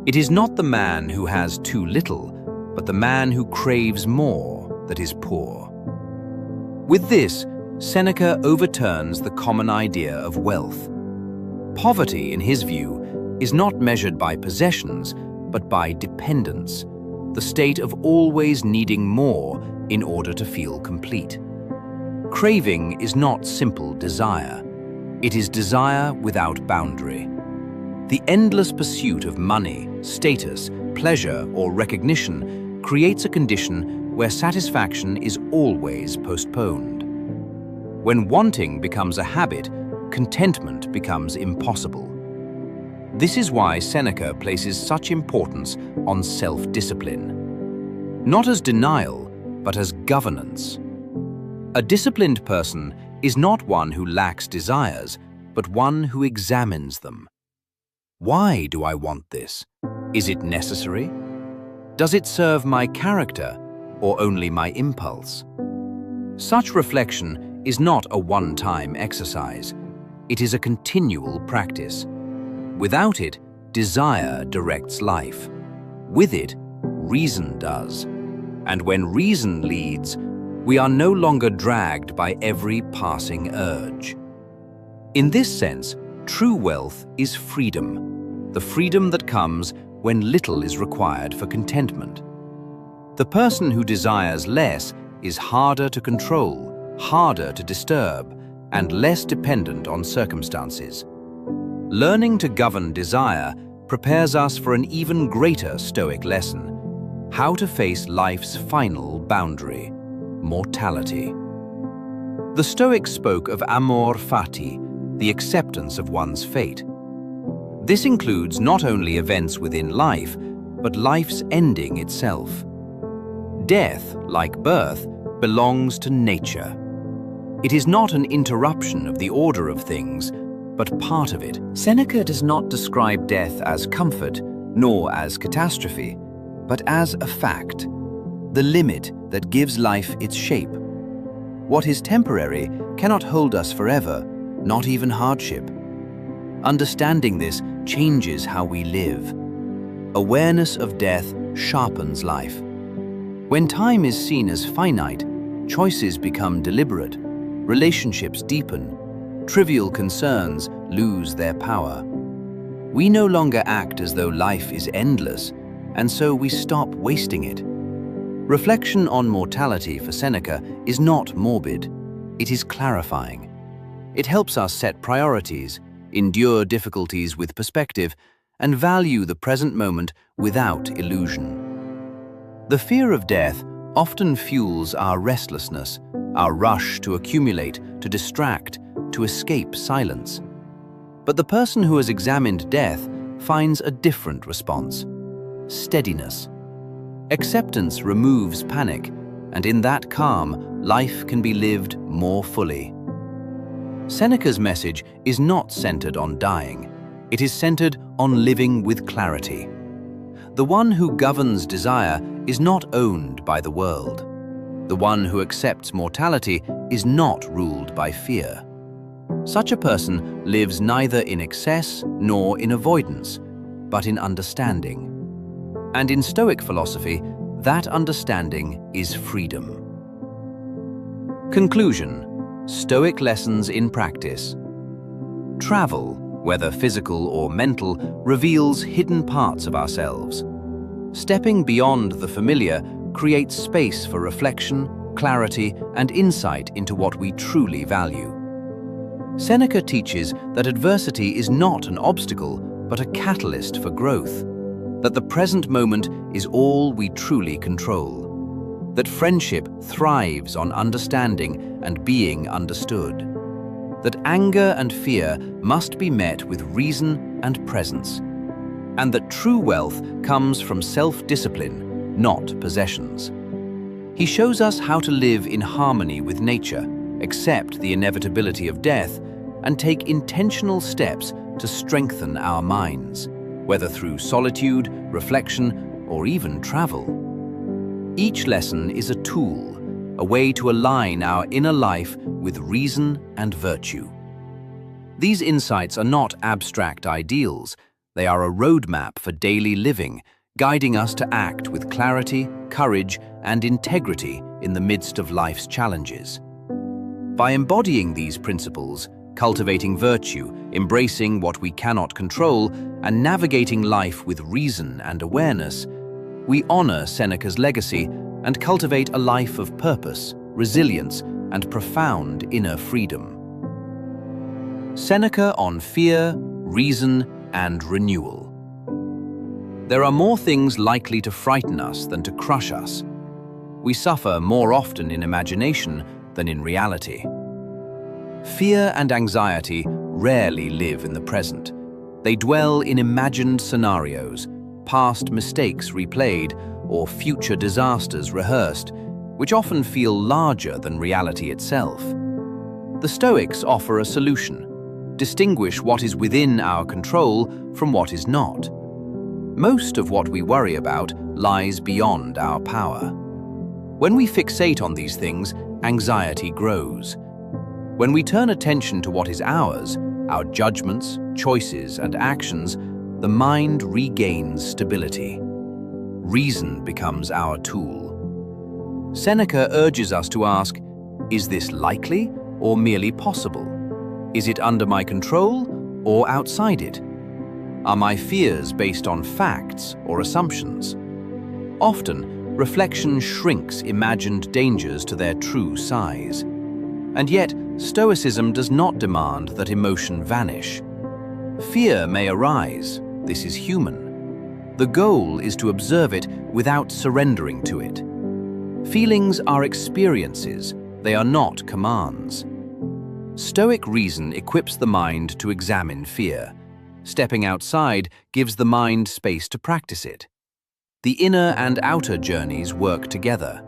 It is not the man who has too little, but the man who craves more that is poor. With this, Seneca overturns the common idea of wealth. Poverty, in his view, is not measured by possessions, but by dependence, the state of always needing more in order to feel complete. Craving is not simple desire. It is desire without boundary. The endless pursuit of money, status, pleasure, or recognition creates a condition where satisfaction is always postponed. When wanting becomes a habit, contentment becomes impossible. This is why Seneca places such importance on self-discipline, not as denial, but as governance. A disciplined person is not one who lacks desires, but one who examines them. Why do I want this? Is it necessary? Does it serve my character or only my impulse? Such reflection is not a one-time exercise. It is a continual practice. Without it, desire directs life. With it, reason does. And when reason leads, we are no longer dragged by every passing urge. In this sense, true wealth is freedom, the freedom that comes when little is required for contentment. The person who desires less is harder to control, harder to disturb, and less dependent on circumstances. Learning to govern desire prepares us for an even greater Stoic lesson: how to face life's final boundary, mortality. The Stoics spoke of amor fati, the acceptance of one's fate. This includes not only events within life, but life's ending itself. Death, like birth, belongs to nature. It is not an interruption of the order of things, but part of it. Seneca does not describe death as comfort, nor as catastrophe, but as a fact, the limit that gives life its shape. What is temporary cannot hold us forever, not even hardship. Understanding this changes how we live. Awareness of death sharpens life. When time is seen as finite, choices become deliberate, relationships deepen, trivial concerns lose their power. We no longer act as though life is endless, and so we stop wasting it. Reflection on mortality for Seneca is not morbid, it is clarifying. It helps us set priorities, endure difficulties with perspective, and value the present moment without illusion. The fear of death often fuels our restlessness, our rush to accumulate, to distract, to escape silence. But the person who has examined death finds a different response: steadiness. Acceptance removes panic, and in that calm, life can be lived more fully. Seneca's message is not centered on dying. It is centered on living with clarity. The one who governs desire is not owned by the world. The one who accepts mortality is not ruled by fear. Such a person lives neither in excess nor in avoidance, but in understanding. And in Stoic philosophy, that understanding is freedom. Conclusion: Stoic lessons in practice. Travel, whether physical or mental, reveals hidden parts of ourselves. Stepping beyond the familiar creates space for reflection, clarity, and insight into what we truly value. Seneca teaches that adversity is not an obstacle, but a catalyst for growth. That the present moment is all we truly control. That friendship thrives on understanding and being understood. That anger and fear must be met with reason and presence. And that true wealth comes from self-discipline, not possessions. He shows us how to live in harmony with nature, accept the inevitability of death, and take intentional steps to strengthen our minds, whether through solitude, reflection, or even travel. Each lesson is a tool, a way to align our inner life with reason and virtue. These insights are not abstract ideals. They are a roadmap for daily living, guiding us to act with clarity, courage, and integrity in the midst of life's challenges. By embodying these principles, cultivating virtue, embracing what we cannot control, and navigating life with reason and awareness, we honor Seneca's legacy and cultivate a life of purpose, resilience, and profound inner freedom. Seneca on fear, reason, and renewal. There are more things likely to frighten us than to crush us. We suffer more often in imagination than in reality. Fear and anxiety rarely live in the present. They dwell in imagined scenarios, past mistakes replayed, or future disasters rehearsed, which often feel larger than reality itself. The Stoics offer a solution: distinguish what is within our control from what is not. Most of what we worry about lies beyond our power. When we fixate on these things, anxiety grows. When we turn attention to what is ours, our judgments, choices, and actions, the mind regains stability. Reason becomes our tool. Seneca urges us to ask, is this likely or merely possible? Is it under my control or outside it? Are my fears based on facts or assumptions? Often, reflection shrinks imagined dangers to their true size. And yet, Stoicism does not demand that emotion vanish. Fear may arise. This is human. The goal is to observe it without surrendering to it. Feelings are experiences. They are not commands. Stoic reason equips the mind to examine fear. Stepping outside gives the mind space to practice it. The inner and outer journeys work together.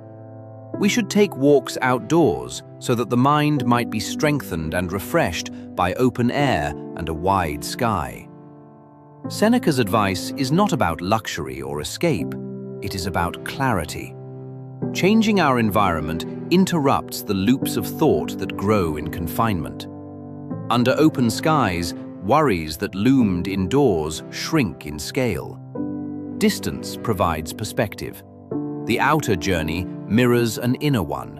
We should take walks outdoors so that the mind might be strengthened and refreshed by open air and a wide sky. Seneca's advice is not about luxury or escape. It is about clarity. Changing our environment interrupts the loops of thought that grow in confinement. Under open skies, worries that loomed indoors shrink in scale. Distance provides perspective. The outer journey mirrors an inner one.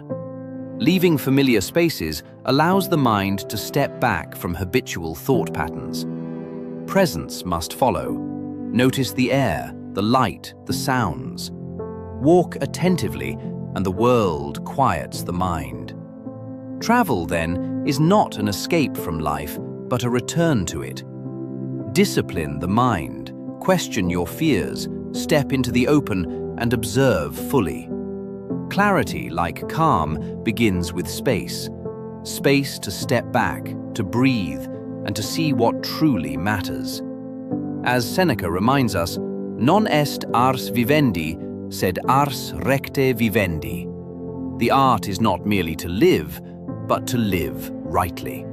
Leaving familiar spaces allows the mind to step back from habitual thought patterns. Presence must follow. Notice the air, the light, the sounds. Walk attentively, and the world quiets the mind. Travel, then, is not an escape from life, but a return to it. Discipline the mind, question your fears, step into the open, and observe fully. Clarity, like calm, begins with space. Space to step back, to breathe, and to see what truly matters. As Seneca reminds us, non est ars vivendi, sed ars recte vivendi. The art is not merely to live, but to live rightly.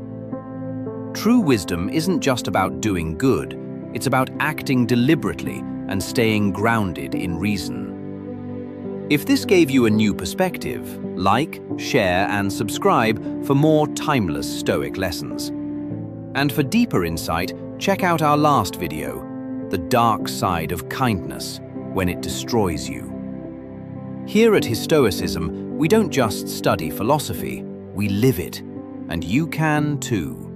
True wisdom isn't just about doing good, it's about acting deliberately and staying grounded in reason. If this gave you a new perspective, like, share, and subscribe for more timeless Stoic lessons. And for deeper insight, check out our last video, The Dark Side of Kindness, when it destroys you. Here at Stoicism, we don't just study philosophy, we live it, and you can too.